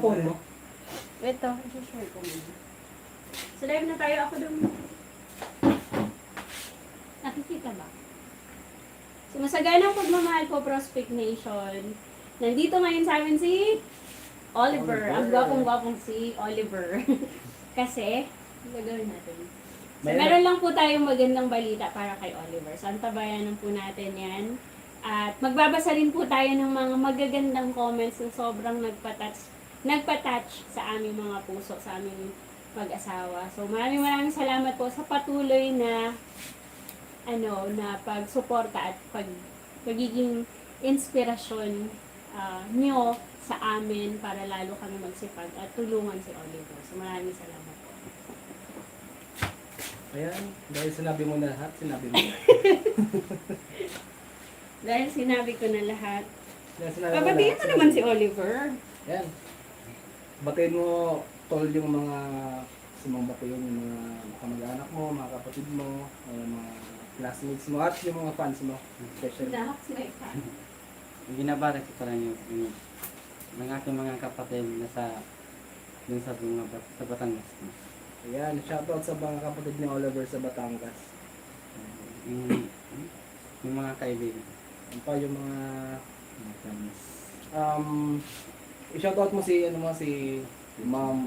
phone mo? Ito, i-share ko muna. So, live na tayo. Ako dun. Nakikita ba? So, masaganang pagmamahal po, Prospect Nation. Nandito ngayon sa amin si Oliver. Ang gwapong-gwapong si Oliver. Kasi, gagawin natin. So, meron lang po tayong magandang balita para kay Oliver. So, antabayanan po natin yan. At magbabasa rin po tayo ng mga magagandang comments na sobrang nagpa-touch sa aming mga puso, sa aming mag-asawa. So, maraming salamat po sa patuloy na na pagsuporta at pagiging inspirasyon nyo sa amin para lalo kami magsipag at tulungan si Oliver. So, maraming salamat po. Ayan, dahil sinabi mo na lahat, sinabi mo. Dahil sinabi ko na lahat. Pabatiin mo naman si Oliver. Ayan. Batiin mo, tol, yung mga sumambato yun, yung mga kamag-anak mo, mga kapatid mo, yung mga classmates mo, at yung mga fans mo. Especially. Lahat sila ika. Ginabarak ko pala yung ng aking mga kapatid na dun sa Batangas. Ayan, shoutout sa mga kapatid ni Oliver sa Batangas. Yung mga kaibigan. Ano pa yung mga i-shoutout mo si ma'am,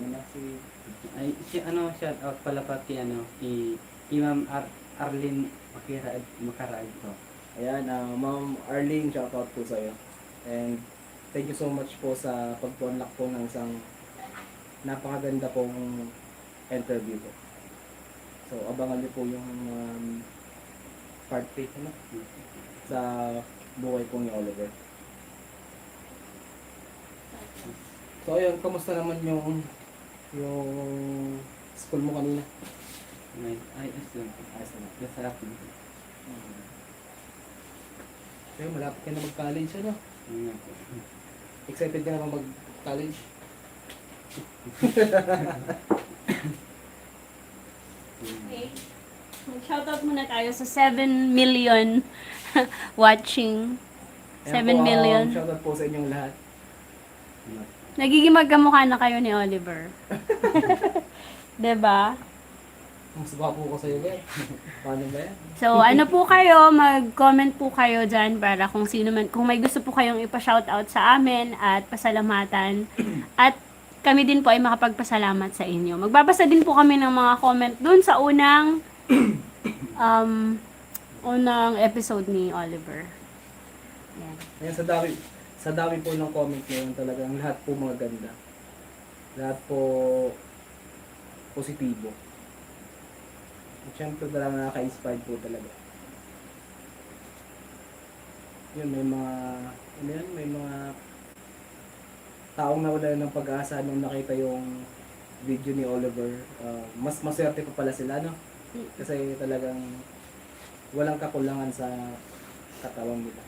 Ay, shout out pala pati kay Ma'am Arlene Makaraag to. ayan, ma'am Arlene, shoutout po sa iyo. And thank you so much po sa pag-unlock po ng isang napakaganda pong interview po. So, abangan niyo po yung part 3 sa buhay po ni Oliver. So, ayun, kamusta naman yung school mo kanina? Ayos lang. Ayos naman. Masarap din. Kaya malapit ka na mag-college, ano? Yun nga po. Excited ka na ba mag-college? Okay. Mag-shoutout muna tayo sa 7 million watching. 7 million. Shoutout po sa inyong lahat. Nagiging magkamukha na kayo ni Oliver. 'Di ba? Mas gwapo ko sa'yo, ba? Paano ba yan? So, ano po kayo, mag-comment po kayo dyan para kung sino man, kung may gusto po kayong ipa-shoutout sa amin at pasalamatan. At kami din po ay makapagpasalamat sa inyo. Magbabasa din po kami ng mga comment dun sa unang episode ni Oliver. Yan. Ayan, sa dami po ng comment ngayon, talagang lahat po mga ganda. Lahat po positibo. At syempre talagang nakaka-inspired po talaga. Yun, may mga taong nawala ng pag-asa nung nakita yung video ni Oliver. Mas maswerte pa pala sila, no? Kasi talagang walang kakulangan sa katawan nila.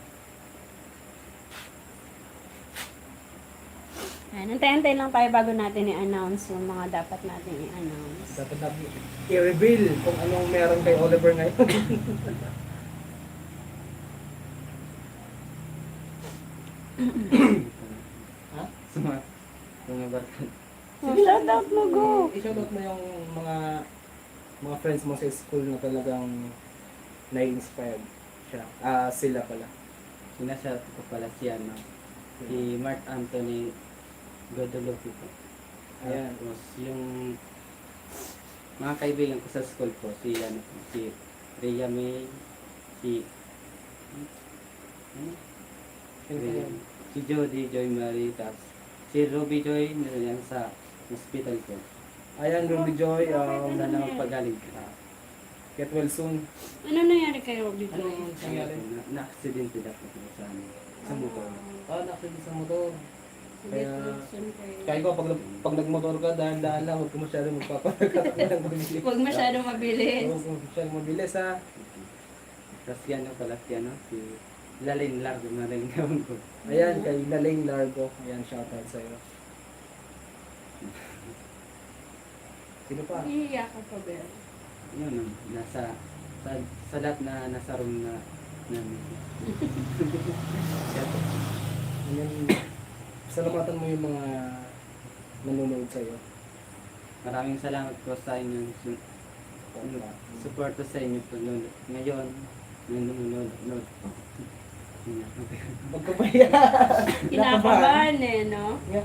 Antay-antay lang tayo bago natin i-announce yung mga dapat natin i-announce. Dapat natin i-reveal kung anong meron kay Oliver ngayon. Ha? Sumabarkan. Shoutout mo, go! I-shoutout mo yung mga friends mo sa school na talagang na-inspired siya. Sila pala. Sinashout ko pala si Mark Anthony Godolopi po. Ayan. Tapos yung mga kaibigan ko sa school po, si Rhea May, si si Jody Joy Marie, tapos si Ruby Joy na yan sa hospital ko. Ayan, Ruby Joy. Na pagaling ka. Get well soon. Ano nangyari kay Robby Ano Joy? nangyari? Na-accident din ako sa motor. Nakita sa motor. Kaya, Kaya, kaya ko, pag nagmotor ka, dahan-dahan lang, huwag ka masyadong magpapalagkat ng mabilis. huwag masyadong mabilis. Huwag ka masyadong mabilis, ha? Tapos yan pala si Lalin Largo na rin gawin ko. Ayan, kay Laling Largo. Ayan, shoutout sa'yo. Sino pa? Iiyak ka pa, Bel. Yun, sa lahat na nasa room na namin. Ayan, salamatan mo yung mga sa iyo. Maraming salamat po sa inyong suporta sa inyo po noon. Ngayon, nanonood. Huwag ka ba yan? Kinakabahan eh, no? Nga.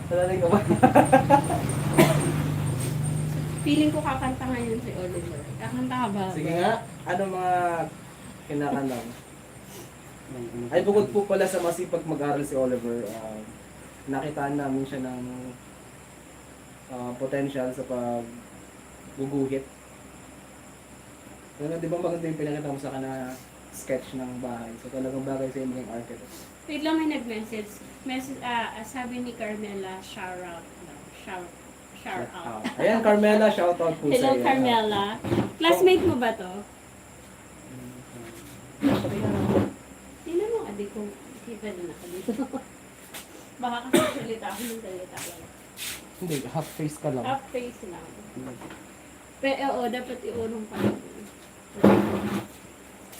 Talagang ka ba? Feeling ko kakanta ngayon si Oliver. Kakanta ka ba? Sige nga, ano mga kinakanang? Ay, bukod po pala sa masipag mag-aral si Oliver, nakitaan namin siya ng potential sa pagguguhit. Ano, di ba maganda yung pinakita mo sa akin na sketch ng bahay? So talagang bagay sa maging architect. Wait lang, may nag-message. Sabi ni Carmela, shout out. Shout out. Ayan, Carmela, shout out po sa Hello, iyo. Carmela. Classmate mo ba to? Tingnan mo, adik ko. Kita na ako dito. Baka kasi salita ako ng salita lang. Hindi, half face ka lang. Half face lang. Pero oo, dapat iurong pa.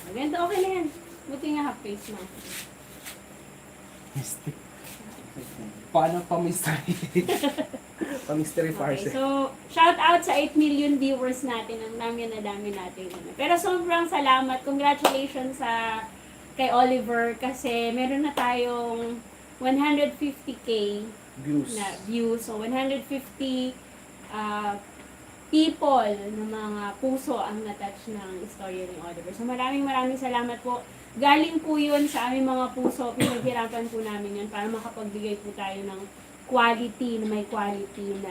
Maganda, okay na yan. Buti nga half face mo. Mystic. Paano pa mystery? Pa-mystery Okay, farce. so shout out sa 8 million viewers natin. Ang dami na dami natin. Pero sobrang salamat. Congratulations sa kay Oliver kasi meron na tayong 150k Views. na views. So 150 people na mga puso ang natouch ng istorya ni Oliver. So maraming salamat po. Galing po yun sa aming mga puso. Pinaghirapan po namin yun para makapagbigay po tayo ng quality, na may quality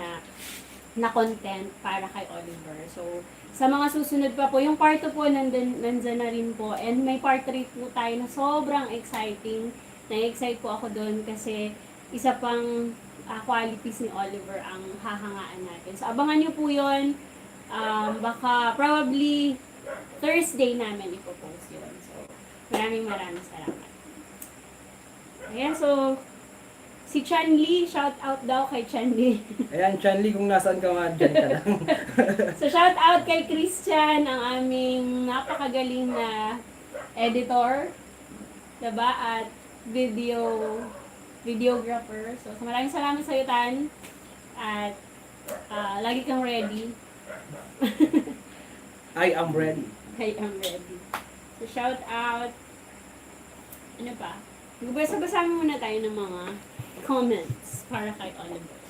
na content para kay Oliver. So, sa mga susunod pa po, yung part 2 po nandyan na rin po. And may part 3 po tayo na sobrang exciting. Na-excite po ako doon kasi isa pang qualities ni Oliver ang hahangaan natin. So, abangan nyo po yun. Baka probably Thursday namin ipopost yun. So, maraming salamat. Ayan, so, si Chan Lee, shout out daw kay Chan Lee. Ayan, Chanli, kung nasaan ka nga, dyan ka lang. So, shout out kay Christian, ang aming napakagaling na editor. Diba? At videographer. So, maraming salamat sa iyo, Tan. At lagi kang ready. I am ready. I am ready. So, shout out. Ano pa? Magbasa-basa muna tayo ng mga comments para kay Oliver.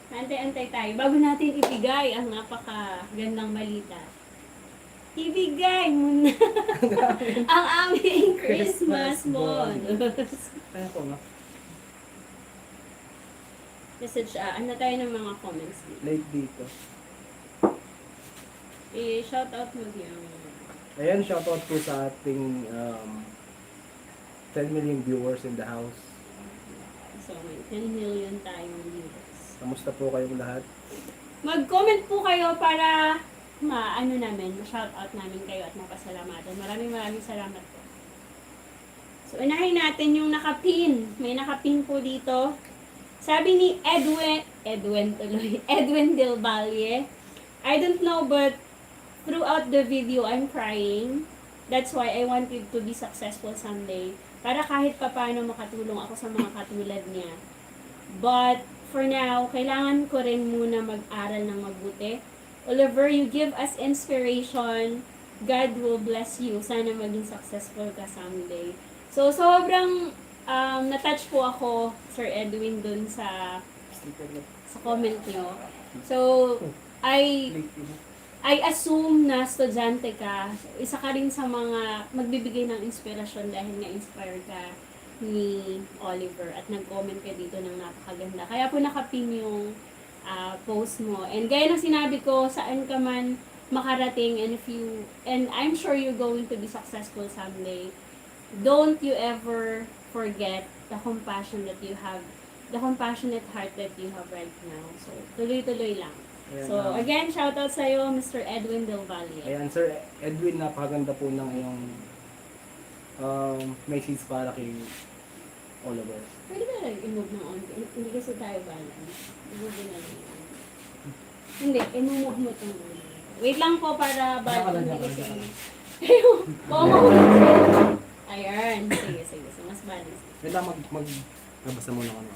Antay-antay tayo. Bago natin ibigay ang napakagandang balita. Ibigay mo na ang aming Christmas bonus. Ano ko nga? Message, ano tayo ng mga comments dito. Late dito. Shout out mo diyan. Ayan, shoutout po sa ating 10 million viewers in the house. So, may 10 million tayong viewers. Kamusta po kayong lahat? Mag-comment po kayo para ma-shout out namin kayo at mapasalamatan. Maraming salamat po. So, unahin natin yung nakapin. May nakapin po dito. Sabi ni Edwin Del Valle, I don't know but throughout the video I'm crying. That's why I wanted to be successful someday. Para kahit papaano makatulong ako sa mga katulad niya. But for now, kailangan ko rin muna mag-aral ng mabuti. Oliver, you give us inspiration. God will bless you. Sana maging successful ka someday. So, sobrang na-touch po ako, Sir Edwin, dun sa comment nyo. So, I assume na estudyante ka, isa ka rin sa mga magbibigay ng inspirasyon dahil na-inspire ka ni Oliver at nag-comment ka dito ng napakaganda. Kaya po nakapin yung post mo. And gaya ng sinabi ko, saan ka man makarating and I'm sure you're going to be successful someday. Don't you ever forget the compassion that you have, the compassionate heart that you have right now. So, tuloy-tuloy lang. Ayan, So, again, shoutout sa iyo, Mr. Edwin Del Valle. Ayan, Sir Edwin, napakaganda po ng iyong message para kay Oliver. Pwede ba lang i-move ng onti? Hindi kasi tayo balance. I-move na lang yung onti. Hindi, i-move mo itong ulo. Wait lang po para balance. Hindi kasi... Oo, mahulog siya. Ayan. Sige. So, mas balance. Wait lang, magbasa muna kami.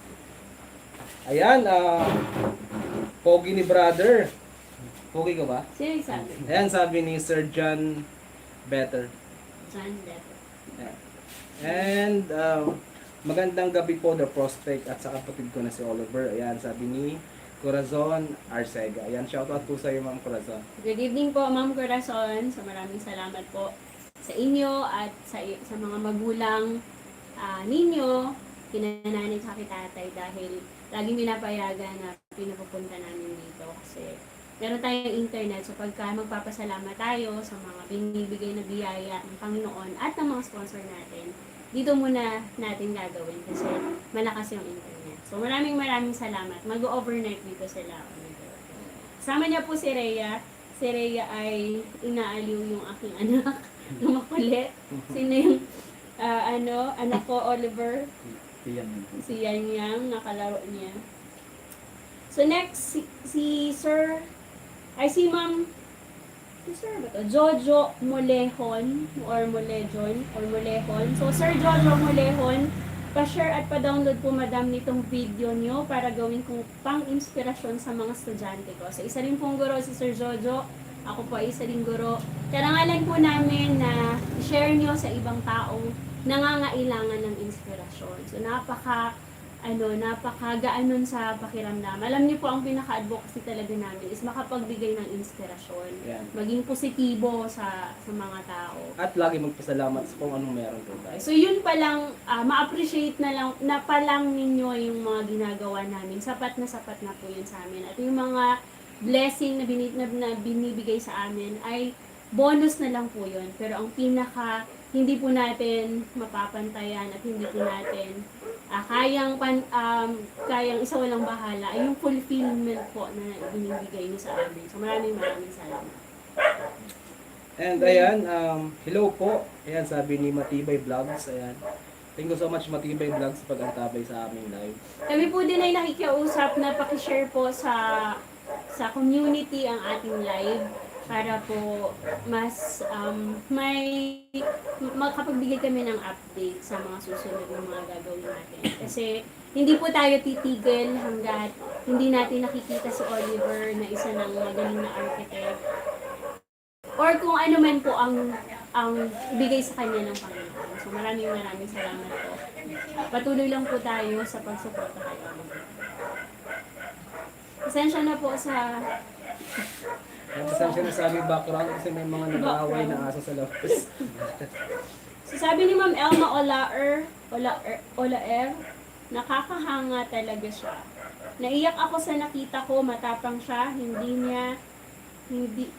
Ayan, Pogi ni brother. Pogi ka ba? Sino yung sabi? Ayan, sabi ni Sir John Better. John Depp. Ayan. And magandang gabi po, The Prospect, at sa kapatid ko na si Oliver. Ayan, sabi ni Corazon Arcega. Ayan, shoutout po sa iyo, Ma'am Corazon. Good evening po, Ma'am Corazon. So maraming salamat po sa inyo at sa mga magulang ninyo, kinananay sa tatay dahil laging pinapayagan na pinupunta namin dito kasi meron tayong internet. So pagka magpapasalamat tayo sa mga binibigay na biyaya ng Panginoon at ng mga sponsor natin, dito muna natin gagawin kasi malakas yung internet. So maraming salamat. Mag-overnight dito sila. Sama niya po si Rhea. Si Rhea ay inaaliw yung aking anak na makulit. Sino yung anak ko, Oliver? Si Yang Yang, nakalaro niya. So next, si Sir, si Ma'am, si Sir ba to? Jojo Molehon, or Molehon. So Sir Jojo Molehon, pa-share at pa-download po madam nitong video nyo para gawin kong pang-inspirasyon sa mga estudyante ko. So isa rin pong guro si Sir Jojo, ako po ay isa rin guro. Karangalan po namin na share nyo sa ibang taong nangangailangan ng inspirasyon. So napakagaan nun sa pakiramdam. Alam niyo po, ang pinaka-advocacy talaga namin is makapagbigay ng inspirasyon. Yan. Maging positibo sa mga tao. At lagi magpasalamat sa kung anong meron po tayo. So yun pa lang, ma-appreciate na pa lang ninyo yung mga ginagawa namin. Sapat na po yun sa amin. At yung mga blessing na binibigay sa amin ay bonus na lang po yun. Pero ang pinaka hindi po natin mapapantayan at hindi po natin kayang isa walang bahala ay yung fulfillment po na binibigay niyo sa amin. So maraming salamat. And ayan, hello po. Ayan, sabi ni Matibay Vlogs. Ayan. Thank you so much, Matibay Vlogs, sa pag-antabay sa aming live. Kami po din ay nakikiusap na pakishare po sa community ang ating live para po mas makapagbigay kami ng update sa mga susunod na mga gagawin natin. Kasi hindi po tayo titigil hanggat hindi natin nakikita si Oliver na isa ng magaling na architect or kung ano man po ang ibigay sa kanya ng Panginoon. So maraming salamat po. Patuloy lang po tayo sa pagsuporta kay Oliver. Pasensya na po sa Pasensya na sa aming background kasi may mga nag-aaway na aso sa labas. So sabi ni Ma'am Elma Olaer, nakakahanga talaga siya. Naiyak ako sa nakita ko, matapang siya,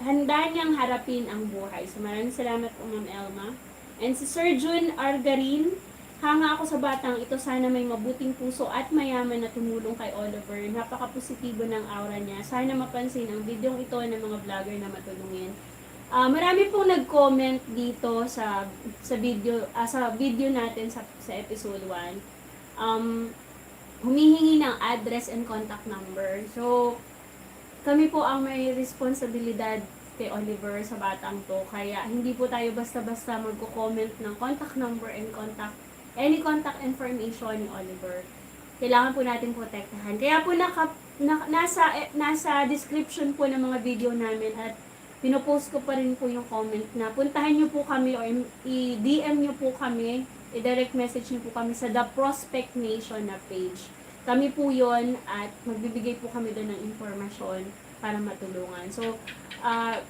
handa niyang harapin ang buhay. So maraming salamat po Ma'am Elma. And si Sir Jun Argarin, hanga ako sa batang ito, sana may mabuting puso at mayaman na tumulong kay Oliver. Napaka-positibo ng aura niya. Sana mapansin ang videong ito ng mga vlogger na matulungin. Marami pong nag-comment dito sa video natin sa episode 1. Humihingi ng address and contact number. So, kami po ang may responsibilidad kay Oliver sa batang to. Kaya hindi po tayo basta-basta magko-comment ng contact number and any contact information ni Oliver. Kailangan po natin protektahan. Kaya po nasa description po ng mga video namin at pinopost ko pa rin po yung comment na puntahan nyo po kami o i-DM nyo po kami, i-direct message nyo po kami sa The Prospect Nation na page. Kami po yon at magbibigay po kami doon ng informasyon para matulungan. So,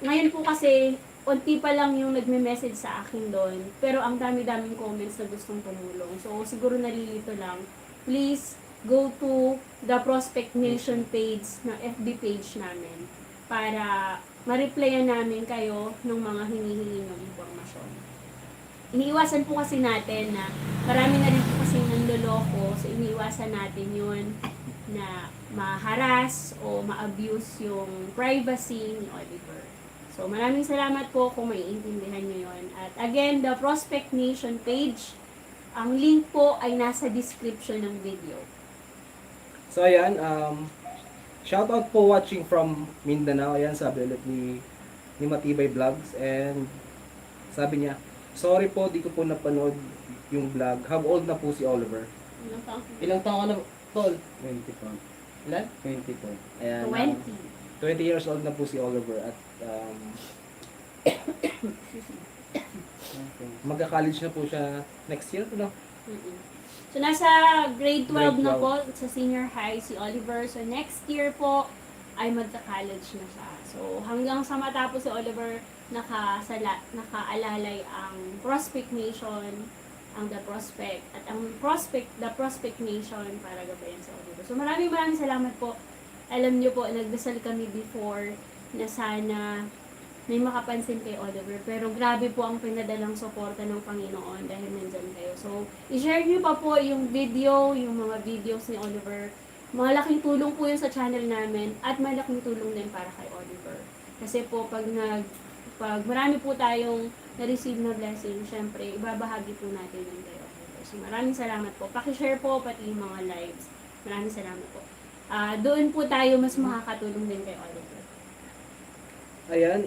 ngayon po kasi unti pa lang yung nagme-message sa akin doon. Pero ang dami-daming comments na gustong tumulong. So, siguro nalilito lang. Please, go to the Prospect Nation page na FB page namin para ma-replyan namin kayo ng mga hinihingi ng impormasyon. Iniiwasan po kasi natin na marami na rin po kasi nanloloko. So, iniiwasan natin yun na ma-harass o ma-abuse yung privacy ni Oliver. So, maraming salamat po kung maiintindihan nyo yun. At again, the Prospect Nation page, ang link po ay nasa description ng video. So ayan, shoutout po watching from Mindanao. Ayan, sabi ulit ni Matibay Vlogs. And sabi niya, sorry po, di ko po napanood yung vlog. How old na po si Oliver? Ano pa? Ilang taon ka na, Tol? 20 po. Ilan? 20 po. Ayan, 20. 20 years old na po si Oliver at magka-college na po siya next year, no? Mm-mm. So, nasa grade 12 na po sa senior high si Oliver. So, next year po ay magka-college na siya. So, hanggang sa matapos si Oliver, nakaalalay ang Prospect Nation, ang The Prospect, at ang The Prospect Nation para gabayan sa Oliver. So, maraming salamat po. Alam niyo po, nagdasal kami before na sana may makapansin kay Oliver. Pero grabe po ang pinadalang suporta ng Panginoon dahil nandyan kayo. So, i-share niyo pa po yung video, yung mga videos ni Oliver. Malaking tulong po yun sa channel namin at malaking tulong din para kay Oliver. Kasi po, pag marami po tayong na-receive na blessing, syempre, ibabahagi po natin yun kay Oliver. So, maraming salamat po. Pakishare po pati yung mga lives. Maraming salamat po. Doon po tayo mas makakatulong din kay Oliver. Ayan,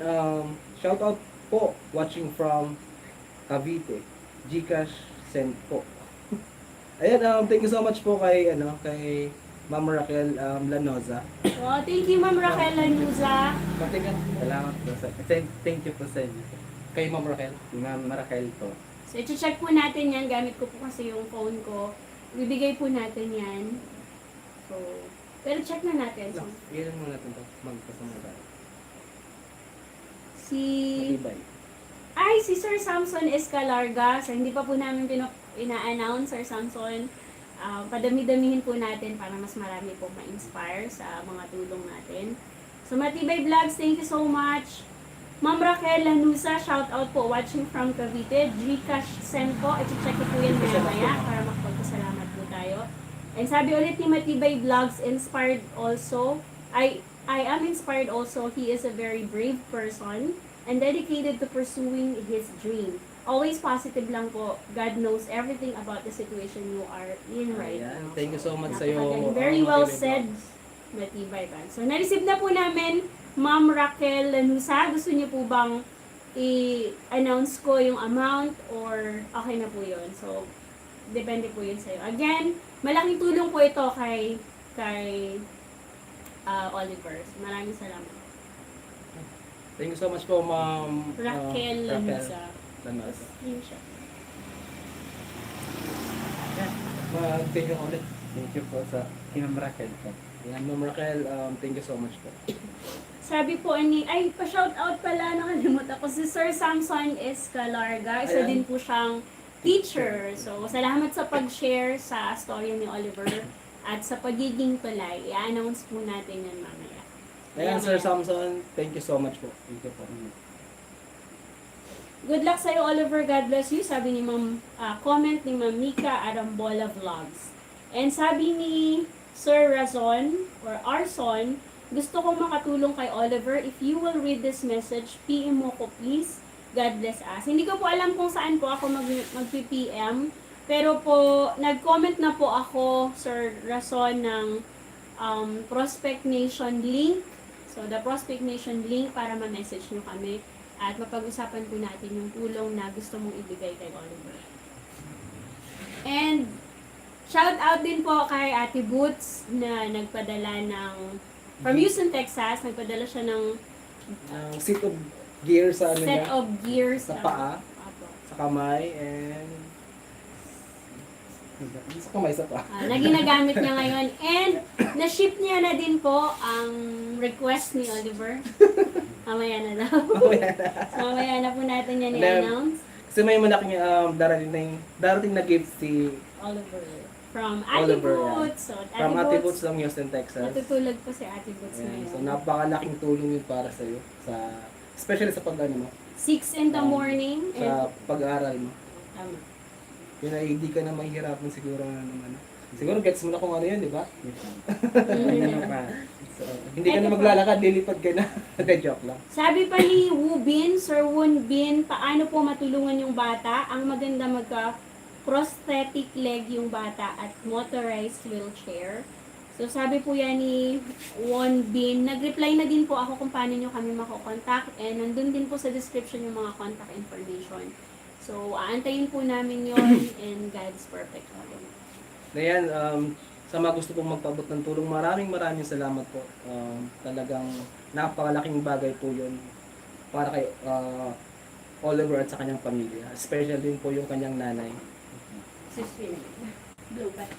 shout out po watching from Cavite. Gcash send po. Ayan, thank you so much po kay Ma'am Raquel Lanoza. Well, thank you, Ma'am Raquel Lanuza. Patikan Salamat po sa... Thank you po sa inyo. kay Ma'am Raquel. Ma'am Raquel po. So, i-check po natin yan. Gamit ko po kasi yung phone ko. Bibigay po natin yan. So, pero check na natin. So, Ilan mo natin to. Magkasama tayo. si Matibay. si Sir Samson Escalarga. So, hindi pa po namin ina-announce, Sir Samson. Padami-damihin po natin para mas marami po ma-inspire sa mga tulong natin. So, Matibay Vlogs, thank you so much. Ma'am Raquel Lanusa, shout out po, watching from Cavite. Gcash send po. I-check ko po yan maya para makapagpasalamat po tayo. And sabi ulit ni Matibay Vlogs, inspired also. I am inspired also. He is a very brave person and dedicated to pursuing his dream. Always positive lang po. God knows everything about the situation you are in right Ayan, now. thank you so much Napakagaling. sa'yo. Very well Matibay said, Vlogs. Matibay ba? So, na-receive na po namin, Ma'am Raquel Lanusa. Gusto niyo po bang i-announce ko yung amount or okay na po yun? So, depende po yun sa'yo. Again, malaking tulong po ito kay Oliver. Maraming salamat. Thank you so much po, Ma'am Raquel Lanusa. Lanoza. Screenshot. Mag-thank you ulit. Thank you po sa Ma'am Raquel po. Ayan, Ma'am Raquel, thank you so much po. Sabi po pa-shoutout pala, nakalimutan ko, si Sir Samson Escalarga. Isa Ayan. din po siyang teacher. So, salamat sa pag-share sa story ni Oliver at sa pagiging tulay. I-announce po natin yan mamaya. Ayan, Sir Samson, thank you so much po. Thank you po. Good luck sa'yo, Oliver. God bless you. Sabi ni comment ni Ma'am Mika Arambola Vlogs. And sabi ni Sir Razon or Arson, gusto kong makatulong kay Oliver. If you will read this message, PM mo ko please. God bless us. Hindi ko po alam kung saan po ako mag-PM. Pero po, nag-comment na po ako, Sir Razon, ng Prospect Nation link. So, the Prospect Nation link para ma-message nyo kami. At mapag-usapan po natin yung tulong na gusto mong ibigay kay Oliver. And, shout out din po kay Ate Boots na nagpadala ng, from Houston, Texas, nagpadala siya ng Set of gear sa set of gears. sa paa, Apo. sa kamay, and sa kamay sa paa. Na ginagamit niya ngayon. And, na-ship niya na din po ang request ni Oliver. Mamaya na daw. So, mamaya na po natin yan i-announce. Kasi may malaking darating na gift si Oliver. From Ate Oliver, Boots. So, from Ate Boots ng Houston, Texas. Natutulog po si Ate Boots Ayan, ngayon. so napakalaking tulong yun para sa iyo, especially sa pag-ano mo, 6 in the morning. sa pag-aaral mo. Tama. Yun ay hindi ka na mahihirapan siguro na naman. Siguro gets mo na kung ano yun, di ba? Ano pa? So, hindi ka na maglalakad, lilipad ka na. Joke lang. Sabi pa ni Wu Bin, Sir Wun Bin, paano po matulungan yung bata? Ang maganda prosthetic leg yung bata at motorized wheelchair. So sabi po yan ni Won Bin, nag-reply na din po ako kung paano nyo kami makokontakt and nandun din po sa description yung mga contact information. So aantayin po namin yon and God's perfect will. Ayan, sa mga gusto pong magpaabot ng tulong, maraming salamat po. Talagang napakalaking bagay po yun para kay Oliver at sa kanyang pamilya. Especially din po yung kanyang nanay. Sis Blue back.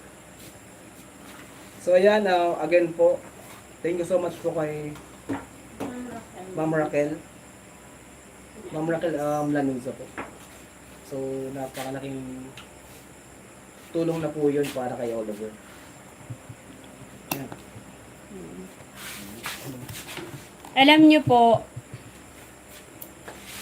So ayan, again po, thank you so much po kay Ma'am Raquel. Ma'am Raquel Lanuza po. So napakalaking tulong na po yun para kay Oliver. Ayan. Alam niyo po,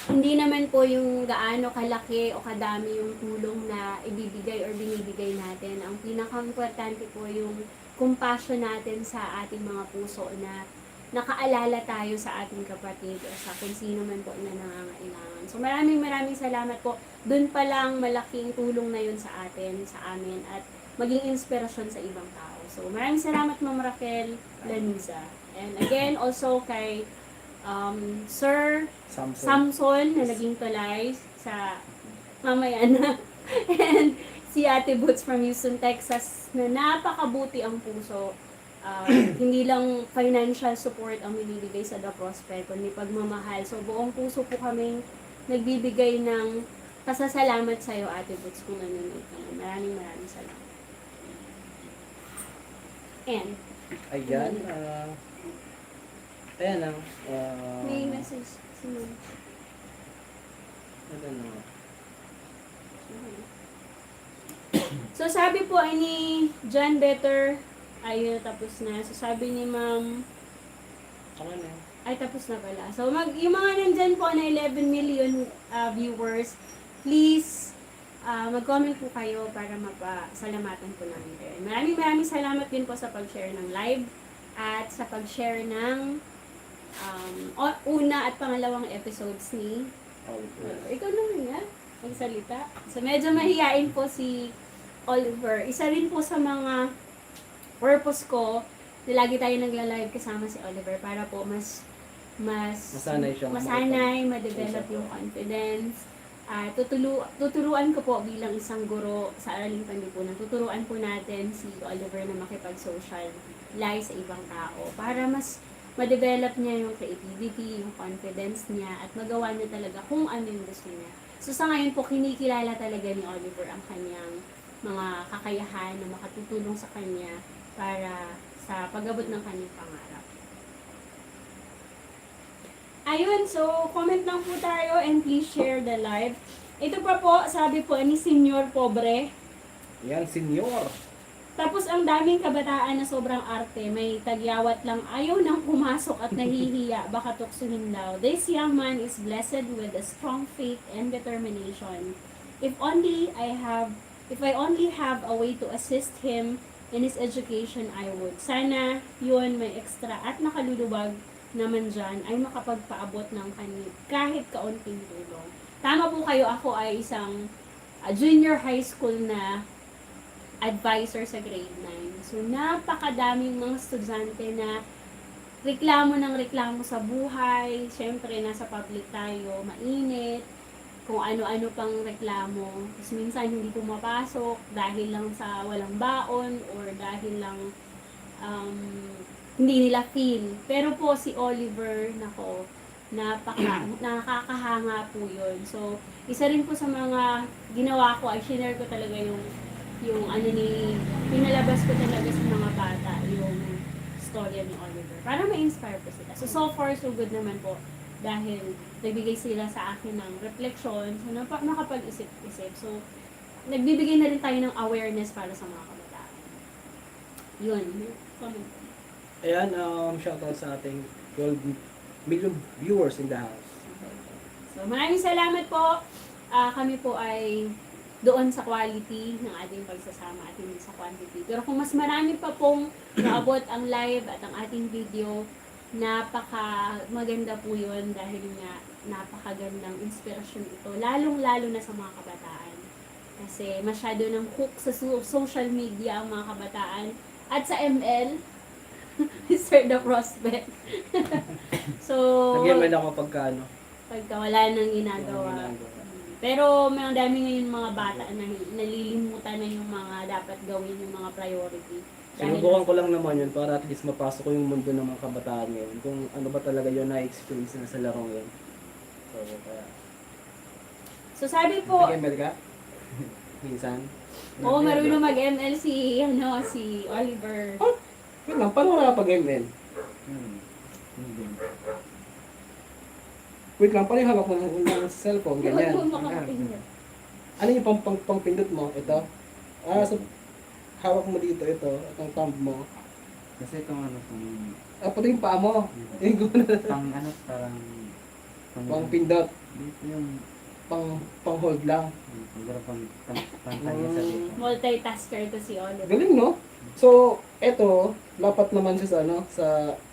hindi naman po yung gaano kalaki o kadami yung tulong na ibibigay or binibigay natin. Ang pinaka-importante po yung compassion natin sa ating mga puso na nakaalala tayo sa ating kapatid o sa kung sino man po na nangangailangan. So maraming salamat po. Doon pa lang malaking tulong na yun sa atin, sa amin, at maging inspirasyon sa ibang tao. So maraming salamat Ma'am Raquel Lanuza. And again, also kay Sir Samson na naging tulay sa mamaya na. And si Ate Boots from Houston, Texas na napakabuti ang puso. Hindi lang financial support ang binibigay sa The Prospect, kundi pagmamahal. So buong puso po kaming nagbibigay ng pasasalamat sa iyo Ate Boots kung nanonood ka. Maraming salamat. And Ayan, ayan lang. may message si Ma'am. Ano na? So sabi po ay ni John Better, ay tapos na. So sabi ni Ma'am, Ano na? ay tapos na pala. So yung mga nandyan po na 11 million viewers, please mag-comment po kayo para mapasalamatan po namin kayo. Maraming salamat din po sa pag-share ng live at sa pag-share ng una at pangalawang episodes ni ikaw naman nga, magsalita. So medyo mahihain po si Oliver. Isa rin po sa mga purpose ko na lagi tayo nagla-live kasama si Oliver para po Masanay siya. ma-develop yung confidence. Tuturuan ko po bilang isang guro sa Araling Panlipunan. Tuturuan po natin si Oliver na makipag-social live sa ibang tao para mas ma-develop niya yung creativity, yung confidence niya, at magawa niya talaga kung ano yung gusto niya. So sa ngayon po, kinikilala talaga ni Oliver ang kanyang mga kakayahan na makatutulong sa kanya para sa pag-abot ng kanyang pangarap. Ayun, so comment lang po tayo and please share the live. Ito pa po, sabi po ni Senyor Pobre. Yan, senyor. Tapos ang daming kabataan na sobrang arte, may tagyawat lang ayaw nang pumasok at nahihiya, baka tuksuhin daw. This young man is blessed with a strong faith and determination. If I only have a way to assist him in his education, I would. Sana yun may extra at nakaluluwag naman dyan ay makapagpaabot ng kahit kaunting tulong. Tama po kayo, ako ay isang junior high school na advisor sa grade 9. So, napakadaming mga estudyante na reklamo sa buhay. Siyempre, nasa public tayo, mainit, kung ano-ano pang reklamo. Tapos minsan hindi pumapasok dahil lang sa walang baon or dahil lang hindi nila feel. Pero po si Oliver, nako, nakakahanga po yun. So, isa rin po sa mga ginawa ko ay share ko talaga yung pinalabas ko talaga sa mga bata yung storya ni Oliver para ma-inspire po sila. So far so good naman po dahil nagbigay sila sa akin ng reflection, so nakapag-isip-isip. So nagbibigay na rin tayo ng awareness para sa mga kabataan. Yun. Comment. Ayan, shoutout sa ating 12 million viewers in the house. Okay. So maraming salamat po. Kami po ay doon sa quality ng ating pagsasama at hindi sa quantity. Pero kung mas marami pa pong maabot ang live at ang ating video, napaka maganda po yun dahil nga napakagandang inspirasyon ito. Lalong-lalo na sa mga kabataan. Kasi masyado ng hook sa social media ang mga kabataan. At sa ML, Mr. The Prospect. So, Nag-email ako pagka wala nang ginagawa. Pero may dami ngayon mga bata na nalilimutan na yung mga dapat gawin, yung mga priority. Sinubukan ko lang naman yun para at least mapasok ko yung mundo ng mga kabataan ngayon. Kung ano ba talaga yun na-experience na sa larong yun. So, kaya... So sabi po, Nag-ML ka? Minsan? oo, marunong mag-ML si Oliver. Oh, yun lang. Paano ka nakapag-ML? Hindi. Wait lang, paano yung hawak mo ng cellphone? Huwag Ganyan. mo makapindot. Ano yung pang-pindot mo? Ito? So, hawak mo dito ito. Itong thumb mo. Kasi itong ano Pati yung paa mo. Yung guna. pang ano, parang Pang-pindot. dito yung Pang-hold lang. siguro pang tayo sa dito. Multitasker to si Oliver. Galing, no? So, eto, lapat naman siya sa ano,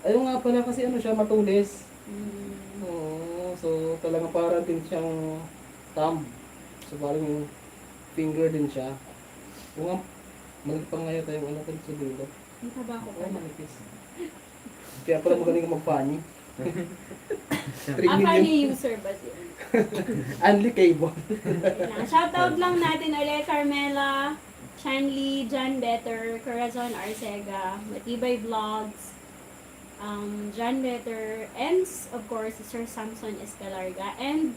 ayun nga pala kasi ano siya, matulis. Mm. Oo, so talaga parang din siyang thumb. So parang yung finger din siya. Oo nga, maliit pa nga yata yung ano sa dulo. Ang taba ko Oo, pala. manipis. Kaya pala magaling ka mag-funny. 3 million. Funny user ba siya? Only cable. Shoutout lang natin ulit Carmela, Chanly, John Better, Corazon Arcega, Matibay Vlogs, John Better, and of course, Sir Samson Escalarga, and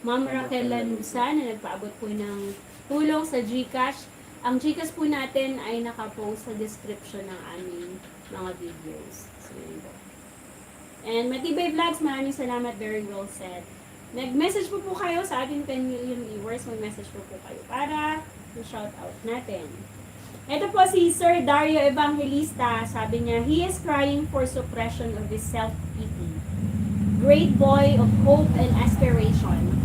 Ma'am Raquel Lanusa na nagpaabot po ng tulong sa GCash. Ang GCash po natin ay nakapost sa description ng aming mga videos. So, yun po. And Matibay Vlogs, maraming salamat, very well said. Nag-message po kayo sa ating 10 million viewers, mag-message po kayo para i-shout out natin. Ito po si Sir Dario Evangelista, sabi niya, he is crying for suppression of his self-pity. Great boy of hope and aspiration.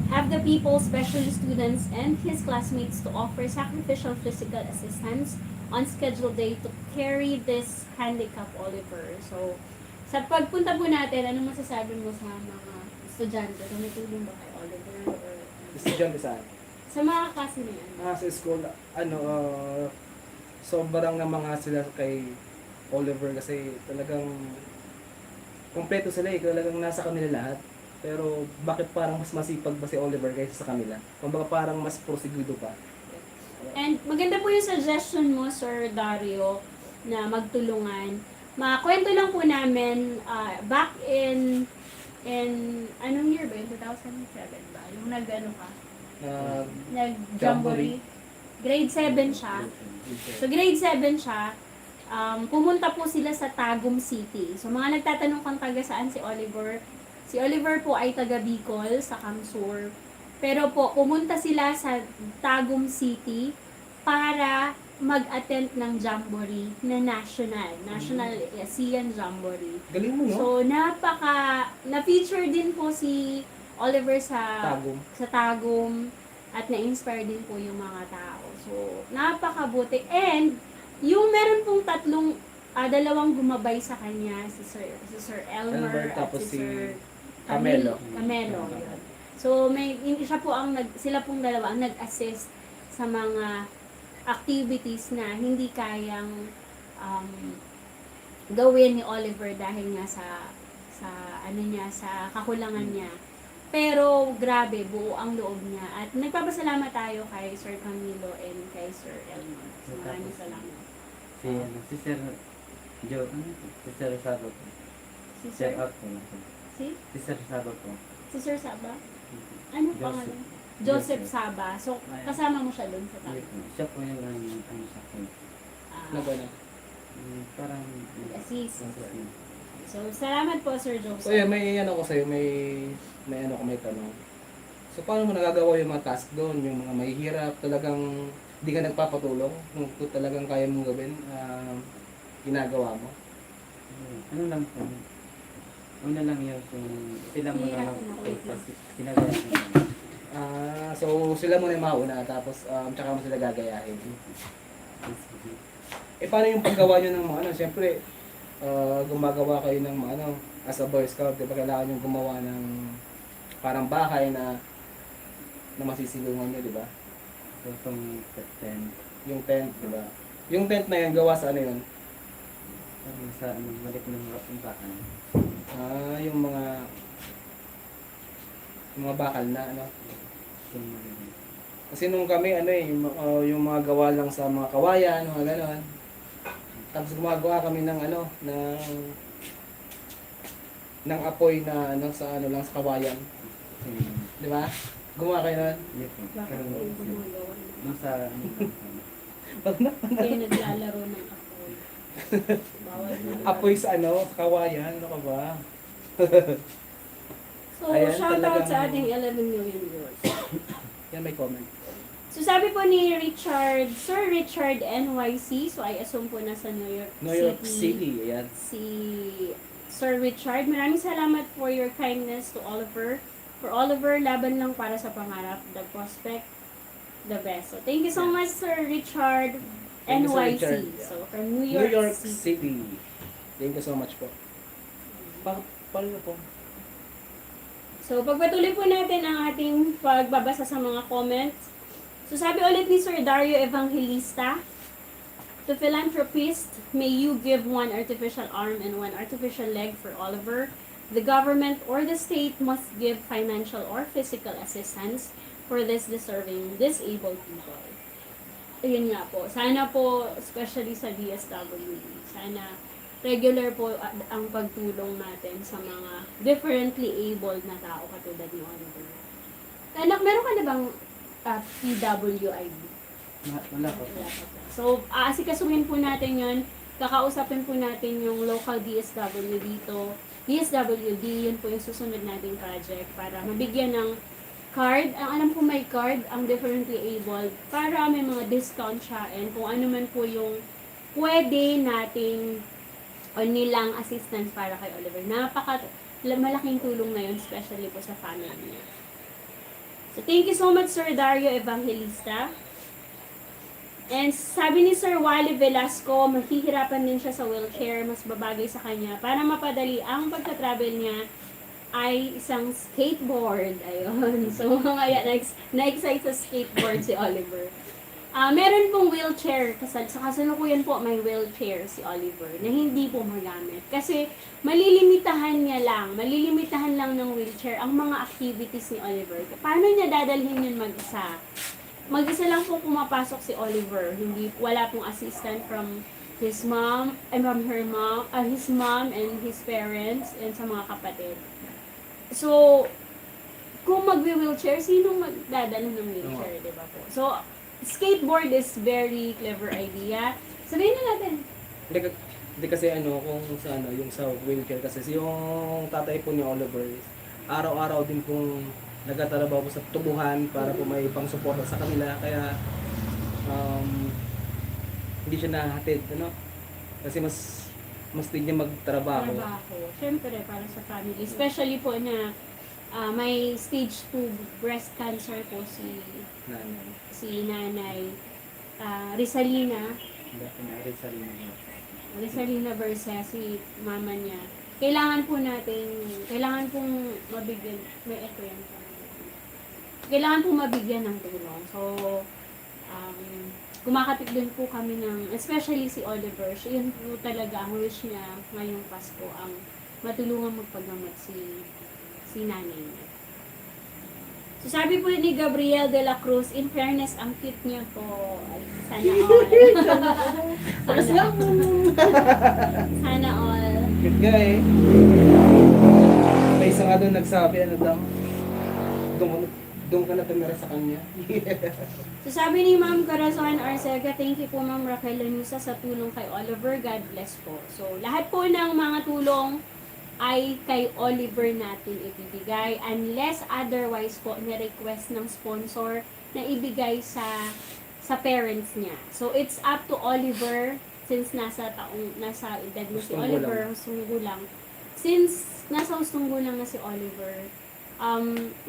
Have the people, especially students and his classmates, to offer sacrificial physical assistance on scheduled day to carry this handicap, Oliver. So, sa pagpunta po natin, anong masasabi mo sa mga estudyante? Tumutulong ba kay Oliver? Or, Estudyante saan? sa mga klase na yan? Sa school, sobrang namanga sila kay Oliver kasi talagang kompleto sila talagang nasa kanila lahat. Pero bakit parang mas masipag ba si Oliver kaysa sa kanila? Kumbaga parang mas prosiguido pa. And maganda po yung suggestion mo, Sir Dario, na magtulungan. Makwento lang po namin, back in anong year ba yun? 2007 ba? Yung nag-ano ka? Nag-jamboree. Grade 7 siya. So grade 7 siya, pumunta po sila sa Tagum City. So mga nagtatanong kung taga saan si Oliver. Si Oliver po ay taga Bicol sa Kamsur. Pero po, pumunta sila sa Tagum City para mag-attend ng jamboree na national ASEAN Jamboree. Galing mo, no? So, na-feature din po si Oliver sa Tagum at na-inspire din po yung mga tao. So, napakabuti. And, yung meron pong dalawang gumabay sa kanya, si Sir Elmer at tapos si Sir Camelo. Camelo, yun. So, sila pong dalawa ang nag-assist sa mga activities na hindi kayang gawin ni Oliver dahil nga sa kakulangan niya. Pero grabe, buo ang loob niya. At nagpapasalamat tayo kay Sir Camilo and kay Sir Elmon. So, maraming salamat. Si Sir Joe, si Sir Sabo po. Si Sir Sir, Out po. Si Sir Sabo po. si Sir Saba? Ano pangalan? Joseph Saba. So, kasama mo siya doon sa tabi. Siya po yung ano sa akin. Nagano. Parang Assist. So, salamat po, Sir Joseph. So, may ano ko sa'yo, may tanong. So, paano mo nagagawa yung mga task doon? Yung mga mahihirap, talagang hindi ka nagpapatulong? Kung talagang kaya mong gawin, ginagawa mo? ano lang po. Una lang yun kung sila mo lang ginagawa mo. So, sila muna yung mauna, tapos tsaka mo sila gagayahin. Paano yung paggawa nyo ng mga ano? Siyempre, gumagawa kayo ng mga ano, as a Boy Scout, di ba kailangan nyo gumawa ng parang bahay na masisilungan nyo, di ba? Itong tent. Yung tent, di ba? Yung tent na yun, gawa sa ano yun? Sa malik ng bakan. Yung mga bakal na ano. Kasi nung kami yung mga gawa lang sa mga kawayan, mga gano'n. Tapos gumagawa kami ng ng apoy na sa lang sa kawayan. Di ba? Gumawa kayo nun? Yes po. Bakit Pero kayo gumagawa ng nung sa ano, Kayo naglalaro ng apoy. Bawal na. Apoy sa sa kawayan. Ano ka ba? So, Ayan, shout out talagang- sa ating 11 million viewers. Yan may comment. So, sabi po ni Sir Richard NYC, so I assume po nasa New York New York City. Ayan. si Sir Richard. Maraming salamat for your kindness to Oliver. For Oliver, laban lang para sa pangarap. The prospect, the best. So, thank you so much, Sir Richard Thank you, Sir NYC. Richard. So, from New New York, York City. City. Thank you so much po. Paano po? So, pagpatuloy po natin ang ating pagbabasa sa mga comments. So, sabi ulit ni Sir Dario Evangelista, to philanthropist, may you give one artificial arm and one artificial leg for Oliver. The government or the state must give financial or physical assistance for this deserving disabled people. Ayun nga po. Sana po, especially sa DSWD, sana regular po ang pagtulong natin sa mga differently abled na tao katulad ni Oliver. Anak, meron ka na bang PWID? wala po. Wala pa po. So, aasikasuhin po natin yun. Kakausapin po natin yung local DSW dito. DSWD, yun po yung susunod nating project para mabigyan ng card. Ang alam ko may card, ang differently abled, para may mga discount siya and kung ano man po yung pwede nating o nilang assistance para kay Oliver. Malaking tulong na yun, especially po sa family niya. So, thank you so much, Sir Dario Evangelista. And sabi ni Sir Wally Velasco, mahihirapan din siya sa wheelchair, mas babagay sa kanya. Para mapadali ang pagka-travel niya ay isang skateboard. Ayun. So, kaya na-excite sa skateboard si Oliver. Meron pong wheelchair, sa kasalukuyan po may wheelchair si Oliver na hindi po magamit. Kasi malilimitahan lang ng wheelchair ang mga activities ni Oliver. Paano niya dadalhin yun mag-isa? Mag-isa lang po pumapasok si Oliver. Wala pong assistant from his mom and his parents and sa mga kapatid. So, kung magwi-wheelchair, sino magdadala ng wheelchair, di ba po? So, skateboard is very clever idea. Sabihin na natin. Hindi kasi kung sa yung sa wheelchair kasi yung tatay po ni Oliver araw-araw din pong nagtatrabaho sa tubuhan para po may pangsuporta sa kanila kaya hindi siya nahatid kasi mas din niya magtrabaho. Siyempre para sa family, especially po na may stage 2 breast cancer po si Nanay Rizalina versus si mama niya. Kailangan pong mabigyan, kailangan pong mabigyan ng tulong. So, kumakapit din po kami especially si Oliver, yun po talaga ang wish niya ngayong Pasko, ang matulungan magpagamot si nanay niya. So, sabi po ni Gabriel de la Cruz, in fairness, ang cute niya po. Sana all. Sana all. Cute nga eh. May isa nga doon nagsabi, doon ka na tumira sa kanya. So, sabi ni Ma'am Corazon Arcega, thank you po Ma'am Raquel Lanusa sa tulong kay Oliver. God bless po. So, lahat po ng mga tulong ay kay Oliver natin ibibigay unless otherwise po ni-request ng sponsor na ibigay sa parents niya. So, it's up to Oliver since nasa edad na si Oliver, hustong gulang. Since nasa hustong gulang na si Oliver,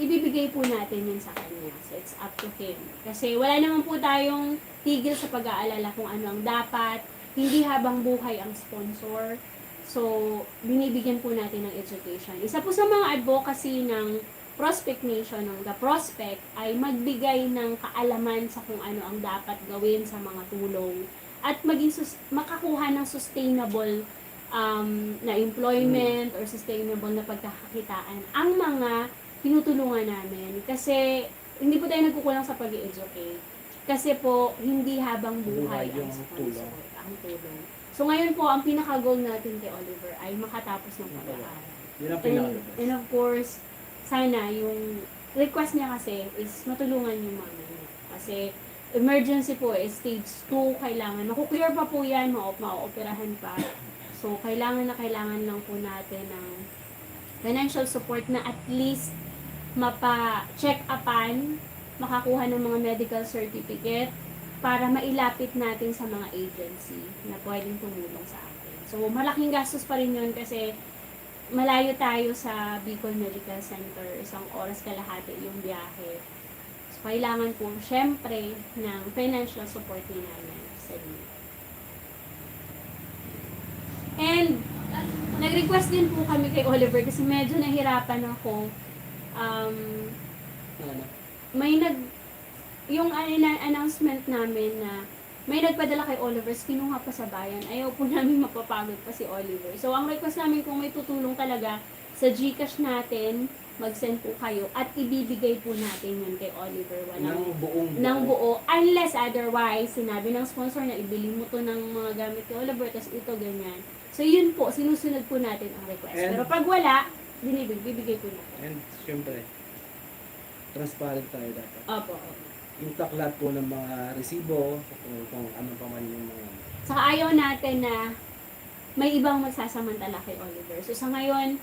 ibibigay po natin yun sa kanya. So, it's up to him. Kasi wala naman po tayong tigil sa pag-aalala kung ano ang dapat, hindi habang buhay ang sponsor. So, binibigyan po natin ng education. Isa po sa mga advocacy ng Prospect Nation, ng The Prospect, ay magbigay ng kaalaman sa kung ano ang dapat gawin sa mga tulong at maging makakuha ng sustainable na employment or sustainable na pagkakakitaan ang mga tinutulungan namin. Kasi, hindi po tayo nagkukulang sa pag-i-educate. Kasi po, hindi habang buhay ang sponsor, ang tulong. So ngayon po, ang pinaka-goal natin kay Oliver ay makatapos ng pag-aaral. Yun ang And, pinaka-best. and of course, sana yung request niya kasi is matulungan yung mama niya. Kasi emergency po is stage 2, kailangan. Maku-clear pa po yan, ma-operahan pa. So, kailangan lang po natin ng financial support na at least mapa-check upan, makakuha ng mga medical certificate para mailapit natin sa mga agency na pwedeng tumulong sa atin. So, malaking gastos pa rin yun kasi malayo tayo sa Bicol Medical Center, 1 oras kalahati yung biyahe. So, kailangan po, syempre, ng financial support ni nanay sa inyo. And, nag-request din po kami kay Oliver kasi medyo nahirapan ako. Ano? May yung announcement namin na may nagpadala kay Oliver, kinuha pa sa bayan. Ayaw po namin mapapagod pa si Oliver. So, ang request namin kung may tutulong talaga sa GCash natin, mag-send po kayo at ibibigay po natin yun kay Oliver. Ng buong Ng buo. Unless otherwise, sinabi ng sponsor na ibili mo to ng mga gamit kay Oliver, tapos ito, ganyan. So, yun po, sinusunod po natin ang request. And- Pero pag wala, bibigay po natin. And syempre, transparent tayo dapat. Opo. Intact lahat po ng mga resibo, kung ano pa man yung mga... Saka ayaw natin na may ibang magsasamantala kay Oliver. So sa ngayon,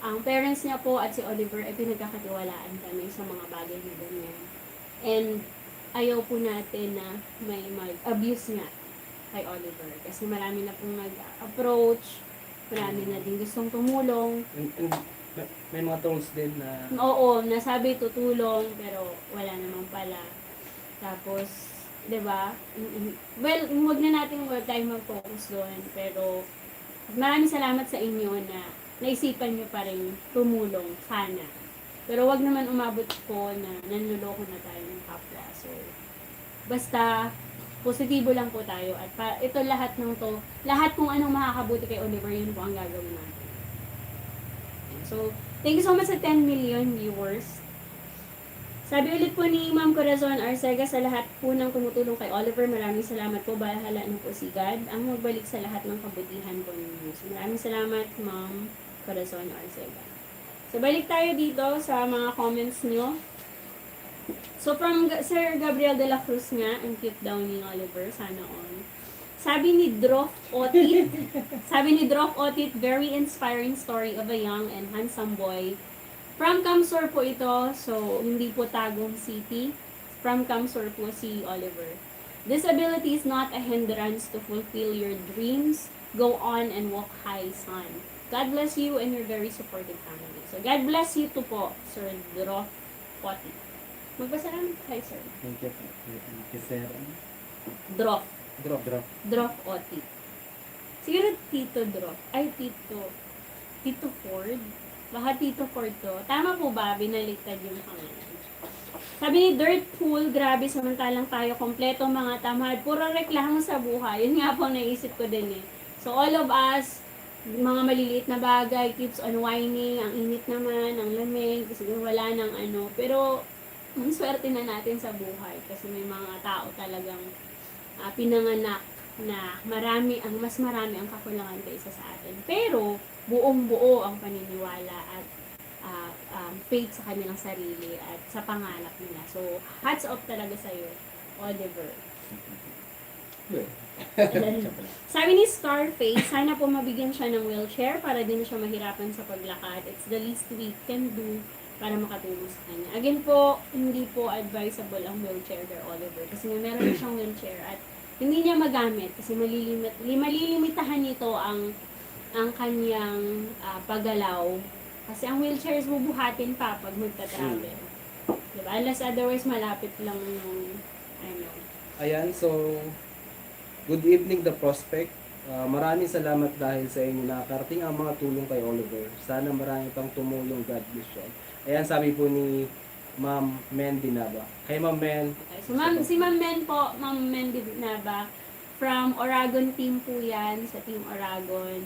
ang parents niya po at si Oliver ay pinagkakatiwalaan kami sa mga bagay na ganyan. And ayaw po natin na may mag-abuse nga kay Oliver. Kasi marami na pong nag-approach, marami na din gustong tumulong. And may mga tools din na... Oo, nasabi tutulong, pero wala naman pala. Tapos, 'di ba? Well, huwag tayo mag-focus doon, pero maraming salamat sa inyo na naisipan niyo pa rin tumulong sana. Pero wag naman umabot po na nanloloko na tayo ng kapwa. So, basta positibo lang po tayo at ito lahat kung anong makakabuti kay Oliver, yun po ang gagawin natin. So, thank you so much sa 10 million viewers. Sabi ulit po ni Ma'am Corazon Arcega sa lahat po ng tumutulong kay Oliver, maraming salamat po. Bahala na po si God ang magbalik sa lahat ng kabutihan po ninyo. So, maraming salamat, Ma'am Corazon Arcega. So, balik tayo dito sa mga comments nyo. So, from Sir Gabriel de la Cruz nga, ang cute daw ni Oliver, sana all. Sabi ni Drof Otit, very inspiring story of a young and handsome boy. From Camsor po ito, so hindi po Tagum City. From Camsor po si Oliver. Disability is not a hindrance to fulfill your dreams. Go on and walk high, son. God bless you and your very supportive family. So God bless you too po, Sir Drof Otit. Magpasalamat kay Sir. Thank you, sir. Drof. Drop. Drof Otit. Siguro Tito Drof. Ay, Tito Ford. Baka Tito Ford to. Tama po ba? Binaliktad yung pangalan. Sabi ni Dirt Pool, grabe samantalang tayo kompleto mga tamad. Puro reklamo sa buhay. Yun nga po naisip ko din eh. So all of us, mga maliliit na bagay, keeps on whining, ang init naman, ang lamig, siguro wala nang ano. Pero, ang swerte na natin sa buhay kasi may mga tao talagang pinanganak na mas marami ang kakulangan kaysa sa atin. Pero, buong-buo ang paniniwala at faith sa kanilang sarili at sa pangarap nila. So, hats off talaga sa'yo, Oliver. Sabi ni Scarface, sana po mabigyan siya ng wheelchair para din siya mahirapan sa paglakad. It's the least we can do para makatulong sa kanya. Again po, hindi po advisable ang wheelchair kay Oliver kasi meron na siyang wheelchair at hindi niya magamit kasi malilimitahan nito ang kanyang paggalaw. Kasi ang wheelchair is bubuhatin pa pag magta-travel. Diba? Unless otherwise malapit lang yung Ayan, so good evening The Prospect. Maraming salamat dahil sa inyo nakarating ang mga tulong kay Oliver. Sana marami pang tumulong. God bless you. Ayan, sabi po ni Ma'am Men Dinaba. Kay Ma'am Men. Okay. So, si Ma'am Men po, Ma'am Men Dinaba, from Oragon team po yan, sa Team Oragon.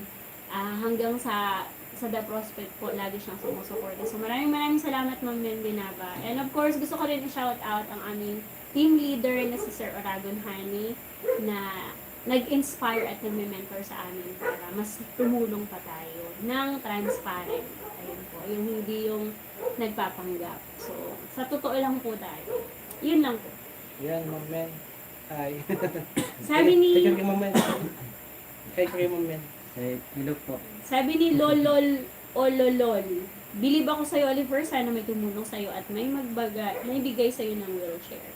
Hanggang sa The Prospect po, lagi siyang sumusuporta. So, maraming salamat, Ma'am Men Dinaba. And of course, gusto ko rin i-shout out ang aming team leader na si Sir Oragon Honey, na nag-inspire at nag-mentor sa amin para mas tumulong pa tayo ng transparent. Ayun po, yung hindi yung nagpapanggap. So, sa totoo lang po tayo. Yun lang po. Yan, Ma'am Men. Hi. Sabi ni, Take care kay Ma'am Men. Take care kay Ma'am Men. Hello po. sabi ni Lolol Ololol, bilib ako sa'yo, Oliver, sana may tumulong sa'yo at may bigay sa'yo ng wheelchair.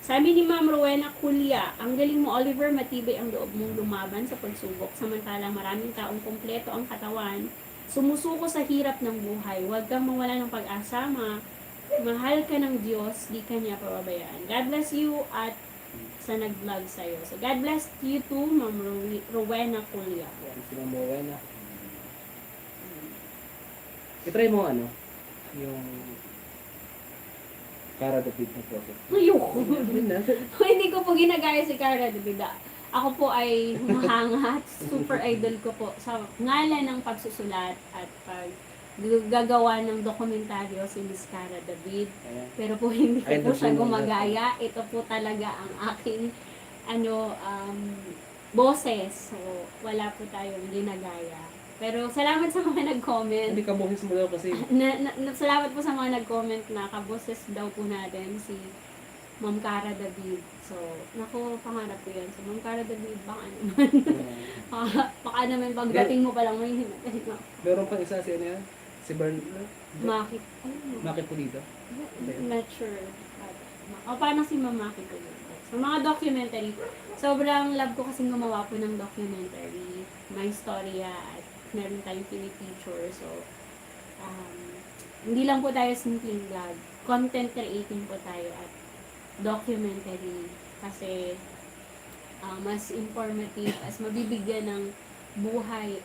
Sabi ni Ma'am Rowena Kulya, ang galing mo, Oliver, matibay ang loob mong lumaban sa pagsubok. Samantalang maraming taong kumpleto ang katawan, sumusuko sa hirap ng buhay. Huwag kang mawala ng pag-asa, mahal ka ng Diyos, di ka niya pababayaan. God bless you at sa nag-vlog sa'yo. So, God bless you too, Ma'am Rowena Kulya. Yan, si Ma'am Rowena. I-try mo ano, yung Cara the Big na process. Ayoko. Yun na. Hindi ko po ginagaya si Cara de Vida. Ako po ay mahangat. Super idol ko po sa ngalan ng pagsusulat at gagawa ng dokumentaryo si Miss Cara David. Ayan. Pero po hindi ko po Idol siya din mo gumagaya. Ito po talaga ang aking boses. So, wala po tayong ginagaya. Pero salamat sa mga nag-comment. Hindi ka boses mo daw kasi. Salamat po sa mga nag-comment na kaboses daw po natin si Ma'am Cara David. So, naku, pangarap ko yan. So, Ma'am Cara David, baka naman. Baka naman pagdating mo pa lang may himatay na. Meron pang isa si ano yan? Si Bern. Makit. Makit Pulido. Not sure. O, paano si Ma'am Makit ko yun? So, mga documentary. Sobrang love ko kasing gumawa po ng documentary. May storya at meron tayong pinipicture. So, hindi lang po tayo simpleng vlog. Content creating po tayo at documentary. Kasi, mas informative, as mabibigyan ng buhay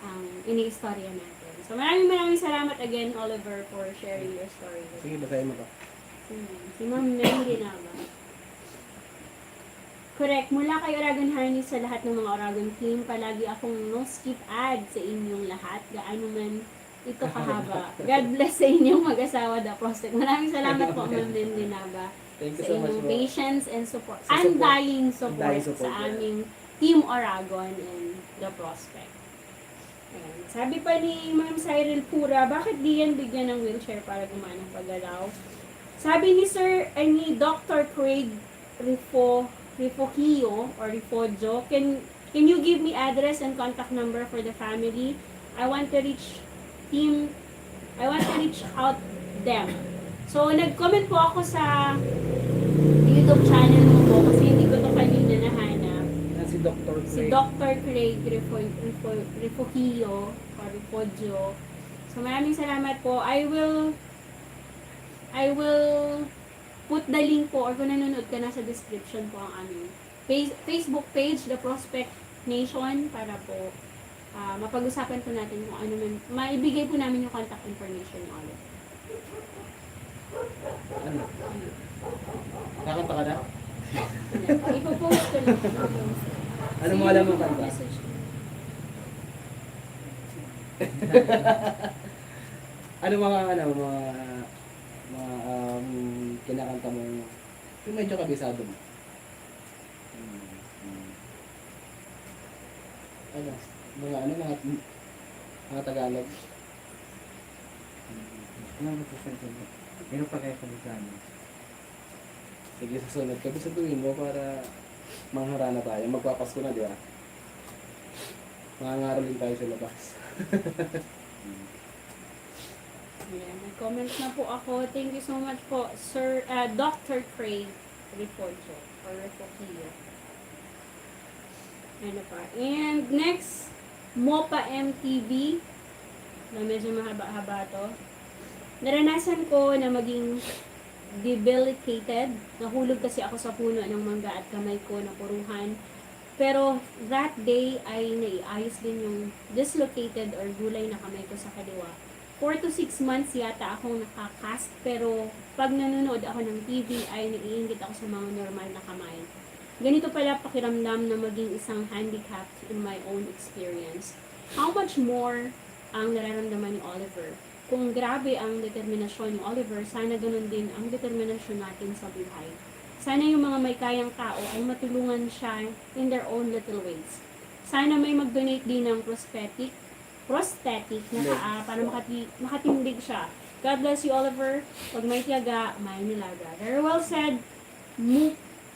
ang ini-istorya natin. So, maraming salamat again, Oliver, for sharing your story. Sige, basahin mo to. Si Ma'am Mary na ba? Correct. Mula kay Oragon Harness sa lahat ng mga Oragon team, palagi akong no-skip ad sa inyong lahat. Gaano man ito kahaba. God bless sa inyong mag-asawa, The Prospect. Maraming salamat po, Ma'am Dinaba. Thank you Sa so much inyong po. patience and support. Sa support. Undying support Undying support, sa yeah. aming Team Oragon and The Prospect. Ayan. Sabi pa ni Ma'am Cyril Pura, bakit di yan bigyan ng wheelchair para gumanang paggalaw? Sabi ni Dr. Craig Rifocchio or Rifogio, can you give me address and contact number for the family? I want to reach out them. So, nag-comment po ako sa YouTube channel mo po kasi hindi ko to kanina nahanap. Yan si Dr. Si Craig. Dr. Craig Rifocchio or Rifogio. So, maraming salamat po. I will put the link po or kung nanonood ka na sa description po ang aming Facebook page, The Prospect Nation, para po mapag-usapan po natin kung ano man, maibigay po namin yung contact information niyo ulit. Ano? Kakanta ka na? Ipopost ko lang. Ano mo alam mo kanta? Message. Ano mga kinakanta mo yung medyo kabisado mo? Ano? Mga Tagalog? Ano ba sa sentence? Meron pa kayo kabisado? Sige, susunod. Kabisaduhin mo para mangharana tayo. Magpapasko na, di ba? Mangangarolin tayo sa labas. Ayan, nag-comment na po ako. Thank you so much po, Sir Dr. Craig Rifogio or Rifocchio. Ano pa? And next, Mopa MTV. Na medyo mahaba-haba to. Naranasan ko na maging debilitated. Nahulog kasi ako sa puno ng mangga at kamay ko napuruhan. Pero that day ay naiayos din yung dislocated or gulay na kamay ko sa kaliwa. 4 to 6 months yata akong nakakast, pero pag nanonood ako ng TV ay naiingit ako sa mga normal na kamay. Ganito pala pakiramdam na maging isang handicapped in my own experience. How much more ang nararamdaman ni Oliver? Kung grabe ang determinasyon ni Oliver, sana ganun din ang determinasyon natin sa buhay. sana yung mga may kayang tao ay matulungan siya in their own little ways. Sana may mag-donate din ng prosthetic na paa para makatindig siya. God bless you, Oliver. Pag may tiyaga, may nilaga. Very well said,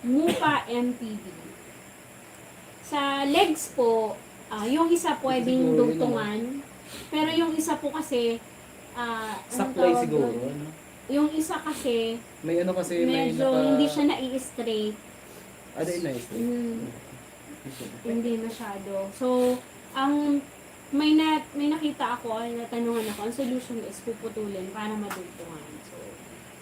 Mupa MTV. Sa legs po, yung isa pwedeng Siguro, dugtungan, pero yung isa po kasi, anong Saklay tawag siguro. doon? Ano? Yung isa kasi, May ano kasi, may medyo hindi siya nai-straight. Ano yun, nice. Hindi masyado. So, ang may nakita ako, ay natanungan ako, ang solution is puputulin para madugtungan. So,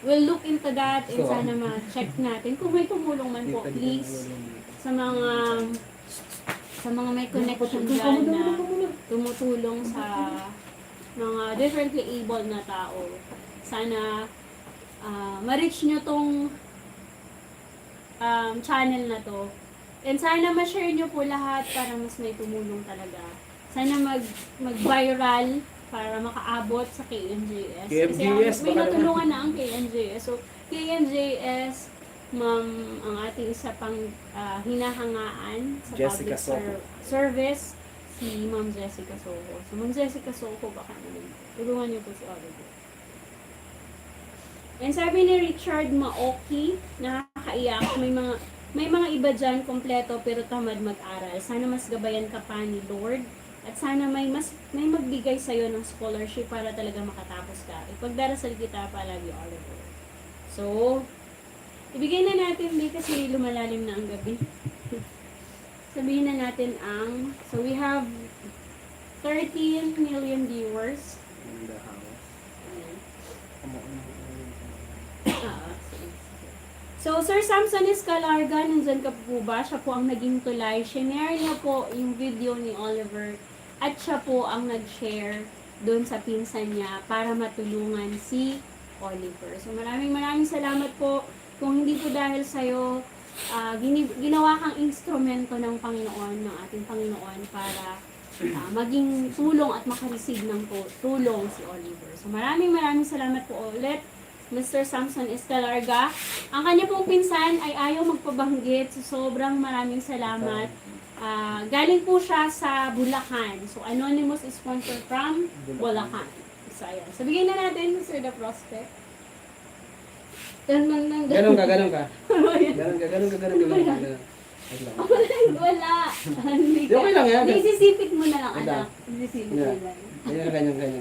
we'll look into that and So, sana ma-check natin kung may tumulong man po, please, sa mga may connection dyan na tumutulong sa mga differently able na tao. Sana ma-reach nyo tong channel na to. And sana ma-share nyo po lahat para mas may tumulong talaga. Sana mag-viral para makaabot sa KNJS. KNJS, Kasi may baka natulungan na ang KNJS. So, KNJS, ma'am, ang ating isa pang hinahangaan sa Jessica public Soho. service, si Ma'am Jessica Soho. So, Ma'am Jessica Soho, baka naman, tulungan niyo po si Oliver. And sabi ni Richard Maoki, nakakaiyak, may mga iba dyan kompleto pero tamad mag-aral. Sana mas gabayan ka pa ni Lord. At sana may magbigay sa'yo ng scholarship para talaga makatapos ka. Ipagdarasal kita palagi, Oliver. So, ibigay na natin, di kasi lumalalim na ang gabi. Sabihin na natin so we have 13 million viewers. In the house. Ayan. Come on. Sige. So, Sir Samson Escalarga, nandyan ka po ba? Siya po ang naging tulay. Shinare niya po yung video ni Oliver at siya po ang nag-share doon sa pinsan niya para matulungan si Oliver. So, maraming salamat po. Kung hindi po dahil sa'yo, ginawa kang instrumento ng Panginoon, ng ating Panginoon para maging tulong at makareceive ng tulong si Oliver. So, maraming salamat po ulit. Mr. Samson Escalarga. Ang kanya pong pinsan ay ayaw magpabanggit. So, sobrang maraming salamat. Galing po siya sa Bulacan. So, anonymous sponsor from Bulacan. So, ayan. So, bigyan na natin, Mr. The Prospect. Ganun ka. Wala. Hindi Di, okay lang yan. Isisipit mo na lang, Wala. anak. Isisipit mo Yeah. lang. Ganyan.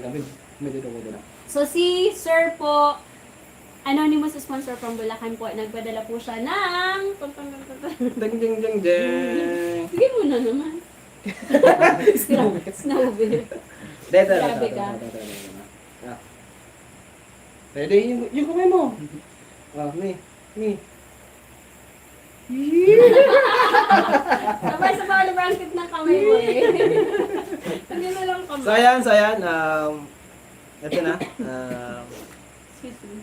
Medyo na. So, si Sir po, anonymous sponsor from Bulacan po, nagpadala po siya ng... Ding. Sige mo na naman. Snowball. Grabe ka. Ready? Yung kamay mo. Me. Sabay sa mga bracket ng kamay mo eh. Hindi na lang kamay. So ayan. Ito na. Excuse me.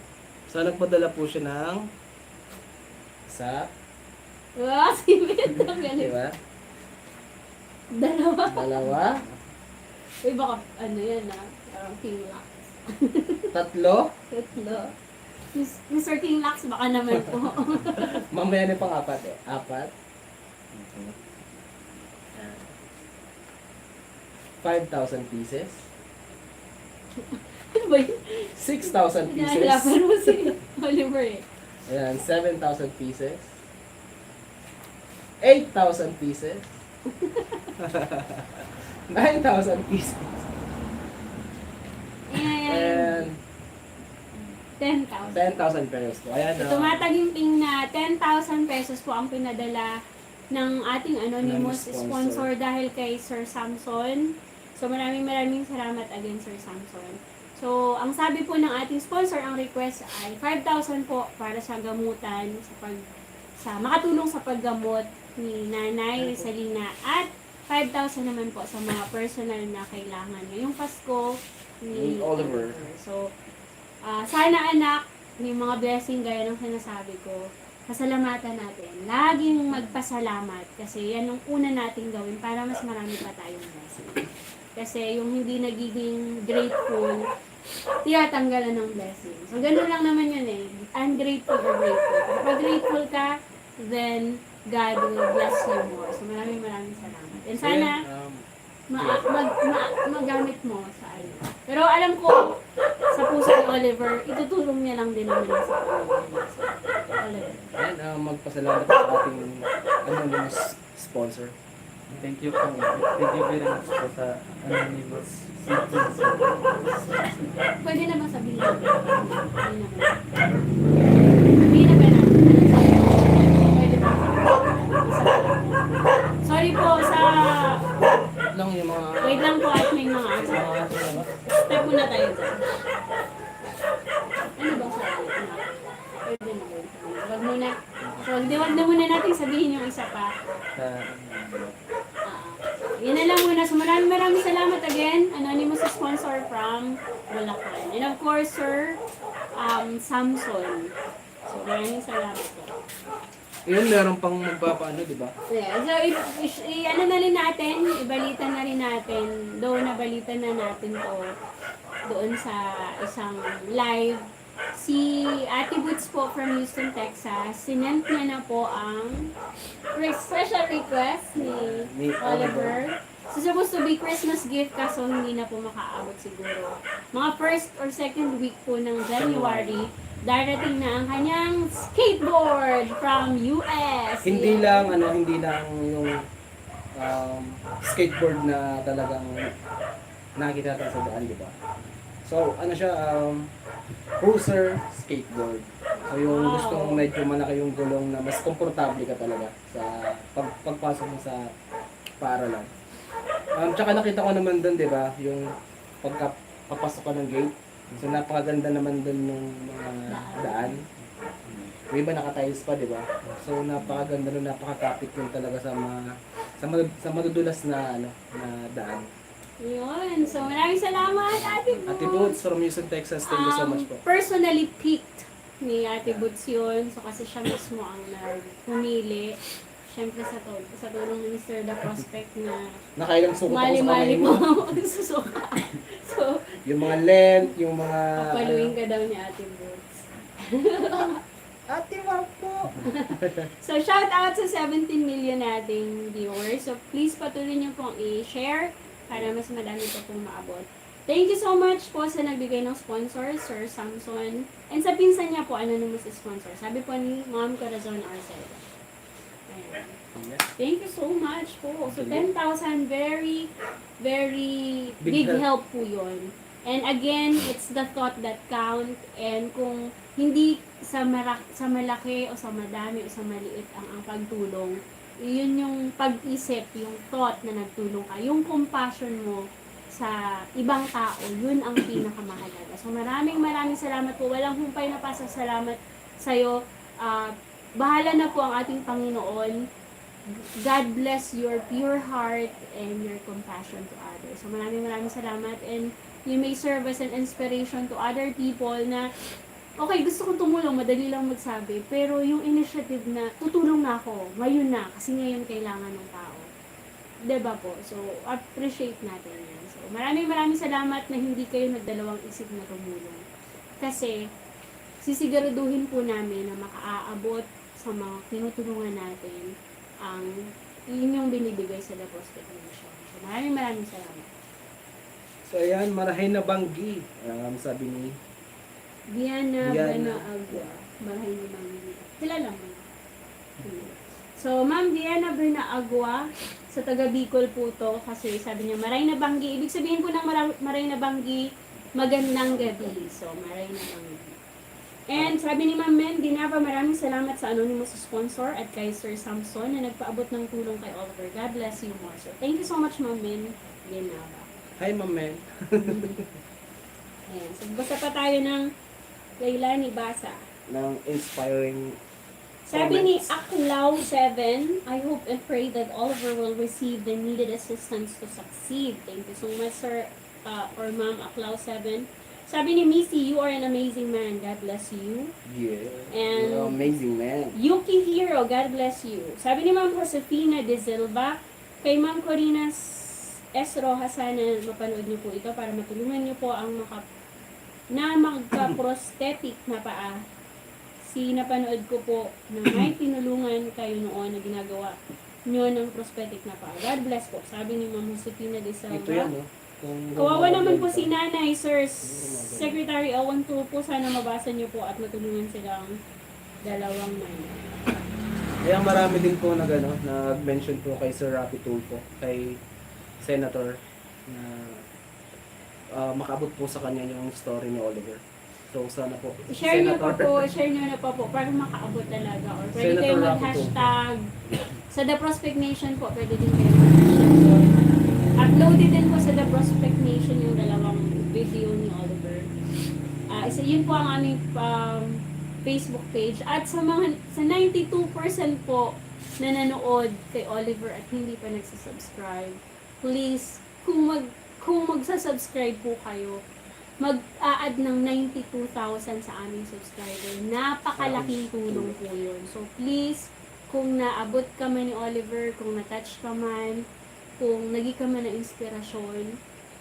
So nagpadala po siya ng sa, Wow, simit. Ang galing. diba? Dalawa. 2, Uy, baka ano yan parang King Lux. 3, Tatlo. Mr. King Lux, baka naman po. mamaya na pang 4 eh. 4. 5,000 pieces. Ano ba yun? 6,000 pieces. Hinahirapan mo si Oliver eh. Ayan, 7,000 pieces. 8,000 pieces. 9,000 pieces. And And 10,000. 10,000 pesos po. Ayan. So, tumataginting na 10,000 pesos po ang pinadala ng ating anonymous Anonymous sponsor sponsor dahil kay Sir Samson. So, maraming salamat again, Sir Samson. So, ang sabi po ng ating sponsor, ang request ay 5,000 po para sa gamutan, sa makatulong sa paggamot ni Nanay Salina at 5,000 naman po sa mga personal na kailangan ngayong Pasko ni Oliver. So, sana anak, may mga blessing gaya ng sinasabi ko, pasalamatan natin. Laging magpasalamat kasi yan ang una nating gawin para mas marami pa tayong blessing. Kasi yung hindi nagiging grateful, tinatanggalan ng blessing. So, ganun lang naman yun eh. ungrateful or grateful. Kapag grateful ka, then God will bless you more. So maraming salamat. And sana, magamit mo sa ano. Pero alam ko, sa puso ni Oliver, itutulong niya lang din naman sa Panginoon. So, Oliver. And magpasalamat sa ating anonymous sponsor. Thank you po. Thank you very much po sa anonymous citizens. Pwede naman sabihin natin. Pwede naman. Sabihin na ba natin? Pwede ba? Sorry po sa... Lang yung mga... Wait lang po at may mga... Step muna tayo dyan. Ano bang sabi? Pwede na. Wag muna. So, wag na muna natin sabihin yung isa pa. Sa Yun na lang muna. So maraming salamat again. Anonymous sponsor from Bulacan. And of course, Sir Samson. So maraming salamat po. Yun, meron pang magpapaano, di ba? Yeah. So ano na rin natin, ibalita na rin natin. Doon nabalitan na natin to doon sa isang live. Si Ate Boots po from Houston, Texas, sinent niya na po ang special request ni Oliver. So, supposed to be Christmas gift kaso hindi na po makaabot siguro. Mga first or second week po ng January, darating na ang kanyang skateboard from US. Hindi lang yung skateboard na talagang nakikita natin sa daan, di ba? So, ano siya, cruiser skateboard. So, yung Wow. gustong medyo malaki yung gulong na mas komportable ka talaga sa pagpasok mo sa paaralan. Tsaka nakita ko naman doon, di ba, yung pagpapasok ka ng gate. So, napakaganda naman doon yung mga daan. Yung iba naka-tiles pa, di ba? So, napakaganda nun, napakakapit yun talaga sa madudulas na daan. Yun. So, maraming salamat, Ate Boots. Ate Boots from Houston, Texas, thank you so much po. Personally picked ni Ate Boots yun. So, kasi siya mismo ang pumili. Siyempre sa tulong ni Mr. The Prospect na Nakailang sukat ako sa kamay mali-mali mo. mo susuka. So, Yung mga length, yung mga... papaluin ka daw ni Ate Boots. Ate, wow po! So, shout out sa 17 million nating viewers. So, please patuloy niyo pong i-share para mas madami pa pong maabot. Thank you so much po sa nagbigay ng sponsor, Sir Samson. And sa pinsan niya po, anonymous sponsor. Sabi po ni Ma'am Corazon Arcega. Ayan. Thank you so much po. So, 10,000, very, very big help po yun. And again, it's the thought that count. And kung hindi sa malaki o sa madami o sa maliit ang pagtulong, yun yung pag-isip, yung thought na nagtulong ka, yung compassion mo sa ibang tao, yun ang pinakamahalaga. So maraming salamat po. Walang humpay na pasasalamat sa'yo. Bahala na po ang ating Panginoon. God bless your pure heart and your compassion to others. So maraming salamat, and you may serve as an inspiration to other people na okay, gusto kong tumulong, madali lang magsabi, pero yung initiative na tutulong na ako, ngayon na, kasi ngayon kailangan ng tao. Diba po? So, appreciate natin yan. So, maraming salamat na hindi kayo nagdalawang isip na tumulong. Kasi, sisiguraduhin po namin na makaaabot sa mga tinutulungan natin ang inyong binibigay sa The Prospect Nation. So, maraming salamat. So, ayan, marahin na banggi. Sabi ni Diana Bernaagua. Bahay ni Ma'am. Kilala mo na. So, Ma'am Diana Bernaagua, sa taga Bicol po to, kasi sabi niya, Maray na Banggi. Ibig sabihin po ng Maray na Banggi, magandang gabi. So, Maray na Banggi. And sabi ni Ma'am Men Dinava, maraming salamat sa anonymous sponsor at kay Sir Samson na nagpaabot ng tulong kay Oliver. God bless you more. So, thank you so much, Ma'am Men Dinava. Hi, Ma'am Men. Ayan. So, basta pa tayo ng Lailani Basa. Ng inspiring Sabi ni comments. Aklaw7, I hope and pray that Oliver will receive the needed assistance to succeed. Thank you so much, Sir or Ma'am Aklaw7. Sabi ni Missy, you are an amazing man. God bless you. Yeah. And- You're amazing, man. Yuki Hero, God bless you. Sabi ni Ma'am Josefina De Silva, kay Ma'am Corina S. Rojas, sana mapanood niyo po ito para matulungan niyo po ang magka-prosthetic na paa kasi napanood ko po na may tinulungan kayo noon na ginagawa nyo ng prosthetic na paa. God bless po. Sabi ni Ma'am Josefina de Silva. Ito yan, no? Kung Kawawa naman po ganito. si Nanay, Sir Secretary Owen po. Sana mabasa niyo po at matulungan silang dalawang Nanay. Kaya marami din po nag-mention po kay Sir Rapi Tulfo, kay Senator, na makabot po sa kanya yung story ni Oliver. So sana po. Share niyo pa po, share niyo na pa po para makaabot talaga. Or pwede Senator kayo Rapi mag-hashtag sa The Prospect Nation po, pwede din kayo mag-hashtag. Uploaded din po sa The Prospect Nation yung dalawang video ni Oliver. Isa yun po ang aming Facebook page. At sa 92% po na nanood kay Oliver at hindi pa nagsasubscribe, please, kung magsasubscribe po kayo, mag-a-add ng 92,000 sa aming subscriber. Napakalaking tulong po yun. So please, kung naabot ka man ni Oliver, kung na-touch ka man, kung naging ka man ng inspirasyon,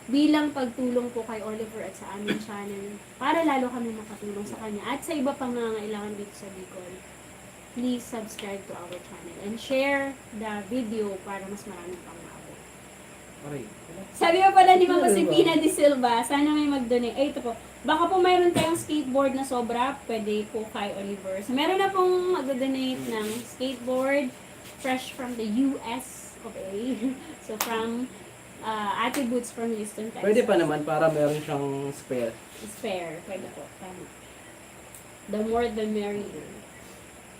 bilang pagtulong po kay Oliver at sa aming channel, para lalo kami makatulong sa kanya at sa iba pang nangangailangan dito sa Bicol, please subscribe to our channel and share the video para mas marami pang maabot. Okay. Sabi pa pala ni Mama Josefina de Silva, sana may mag-donate. Ay, ito po. Baka po mayroon tayong skateboard na sobra, pwede po kay Oliver. So, meron na pong mag-donate ng skateboard fresh from the US of A. So, from Ate Boots from Houston, Texas. Pwede pa naman para meron siyang spare. Spare. Pwede po. Tama. The more the merrier.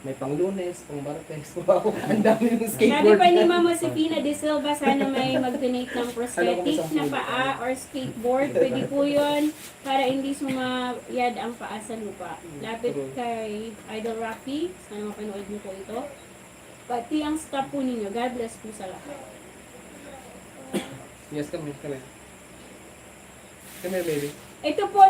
May pang Lunes, pang Martes. Wow, ang dami ng Sabi skateboard. pa ni Mama Josefina de Silva, sana may mag-donate ng prosthetic isang na pulo. paa or skateboard. Pwede po yun para hindi sumayad ang paa sa lupa. Lapit kay Idol Rocky. Sana mapanood niyo po ito. Pati ang staff po ninyo. God bless po sa lahat. Yes, kami. Come here, baby. Ito po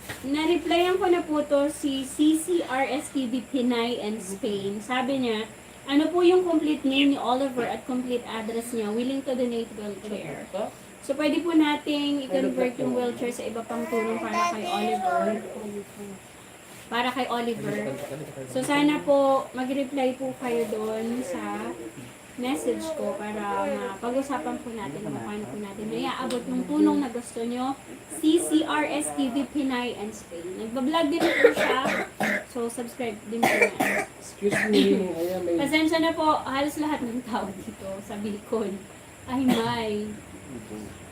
na-replyan ko na po to si CCRSTV Pinay and Spain. Sabi niya, ano po yung complete name ni Oliver at complete address niya, willing to donate wheelchair. So, pwede po nating i-convert yung wheelchair sa iba pang tulong para kay Oliver. So, sana po mag-reply po kayo doon sa message ko para mapag-usapan po natin kung paano po natin naiaabot yung tulong na gusto nyo. CCRSTV Pinay and Spain. Nagbablog din po siya. So, subscribe din po na. Excuse me. Ayan, may... Pasensya na po, halos lahat ng tao dito sa Bicol ay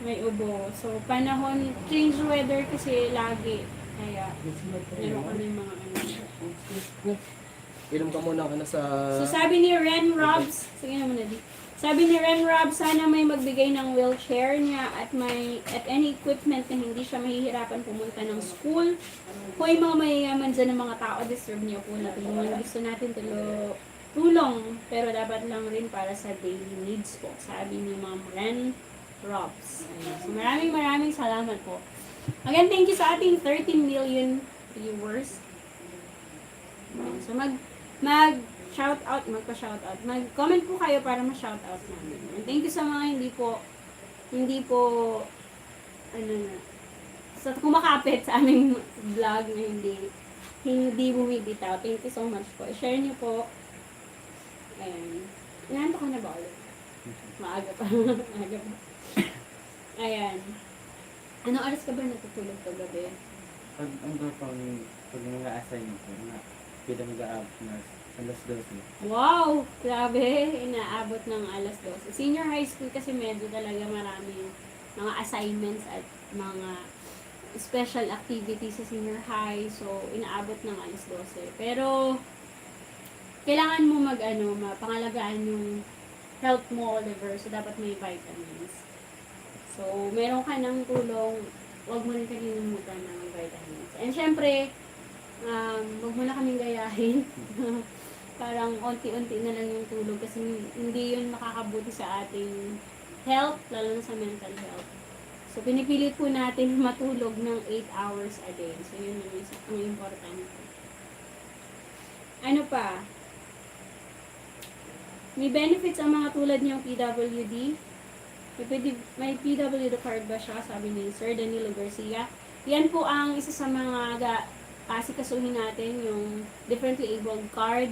may ubo. So, panahon, change weather kasi lagi. Kaya, meron kami mga Inom ka muna sa... So sabi ni Ren Robs, sige naman na di. Sabi ni Ren Robs, sana may magbigay ng wheelchair niya at any equipment na hindi siya mahihirapan pumunta ng school. Kung ay mga mayayaman dyan ng mga tao, deserve niya po na tulungan. Gusto natin tulong, pero dapat lang rin para sa daily needs po. Sabi ni Ma'am Ren Robs. So maraming salamat po. Again, thank you sa ating 13 million viewers. So magpa-shoutout. Mag-comment po kayo para ma-shoutout namin. And thank you sa mga hindi po, sa kumakapit sa aming vlog na hindi bumibitaw. Thank you so much po. Share niyo po. Ayan. Inanto ka na ba ulit? Maaga pa. Maaga pa. Ayan. Anong oras ka ba natutulog kagabi? Pag mga assignment ko, pwede mag-aabot na alas 12. Wow! Grabe! Inaabot ng alas 12. Senior high school kasi medyo talaga maraming mga assignments at mga special activities sa senior high. So, inaabot ng alas 12. Pero, kailangan mo mapangalagaan yung health mo, Oliver. So, dapat may vitamins. So, meron ka ng tulong, huwag mo rin kalilimutan ng vitamins. And syempre, huwag mo na kaming gayahin. Parang unti-unti na lang yung tulog kasi hindi yun makakabuti sa ating health, lalo na sa mental health. So, pinipilit po natin matulog ng 8 hours a day. So, yun yung ang importante. Ano pa? May benefits ang mga tulad niyang PWD. May PWD card ba siya? Sabi ni Sir Danilo Garcia. Yan po ang isa sa mga asikasuhin natin yung differently abled card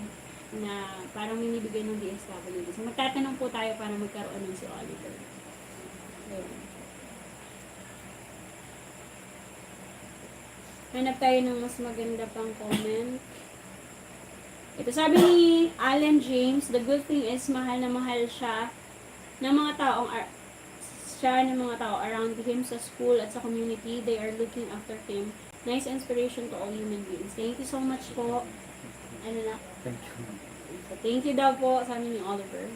na parang minibigay ng DSWD. So, magtatanong po tayo para magkaroon ng si Oliver. Ayun. Hanap tayo ng mas maganda pang comment. Ito sabi ni Alan James, the good thing is mahal na mahal siya ng mga tao around him sa school at sa community. They are looking after him. Nice inspiration to all human beings. Thank you so much po. Ano na? Thank you. Thank you daw po sa amin ni Oliver.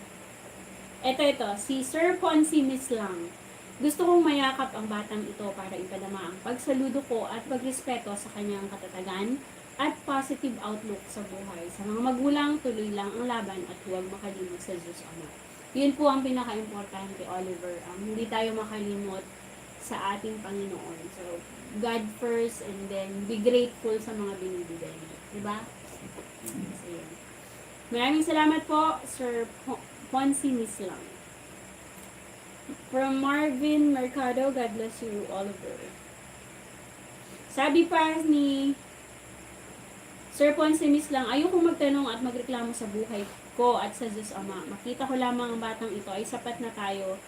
Ito, si Sir Ponzi Miss Lang. Gusto kong mayakap ang batang ito para ipadama ang pagsaludo ko at pagrespeto sa kanyang katatagan at positive outlook sa buhay. Sa mga magulang, tuloy lang ang laban at huwag makalimot sa Diyos Ama. Yun po ang pinaka-importante, Oliver. Hindi tayo makalimot sa ating Panginoon. So, God first and then be grateful sa mga binibigay niya. Diba? So, yun. Maraming salamat po, Sir Ponzi Miss Lang. From Marvin Mercado, God bless you, Oliver. Sabi pa ni Sir Ponzi Miss Lang, ayoko magtanong at magreklamo sa buhay ko at sa Diyos Ama. Makita ko lamang ang batang ito ay sapat na tayo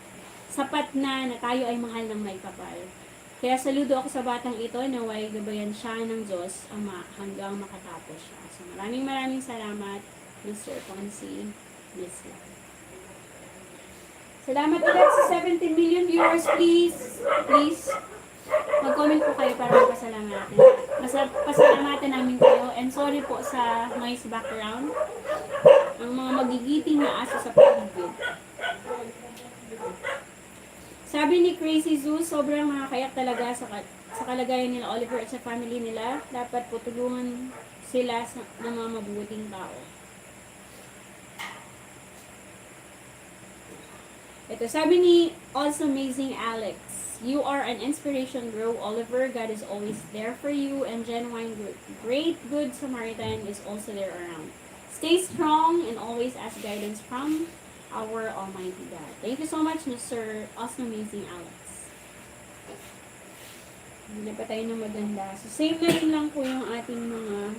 ay mahal ng may kapal. Kaya saludo ako sa batang ito, naway gabayan siya ng Diyos Ama hanggang makatapos siya. So maraming salamat, Mr. Ponzi Miss Lang. Salamat ulit sa 17 million viewers, please. Mag-comment po kayo para magpasalamatan. Pasalamatan namin kayo. And sorry po sa noise background. Ang mga magigiting na aso sa paligid. Sabi ni Crazy Zoo, sobrang nakakayak talaga sa kalagayan nila Oliver at sa family nila. Dapat po tulungan sila ng mga mabuting tao. Ito, sabi ni Also Amazing Alex, you are an inspiration, bro. Oliver, God is always there for you, and genuine great good Samaritan is also there around. Stay strong and always ask guidance from our Almighty God. Thank you so much, Mr. Also Amazing Alex. Hindi pa tayo ng maganda. So, same na rin lang po yung ating mga...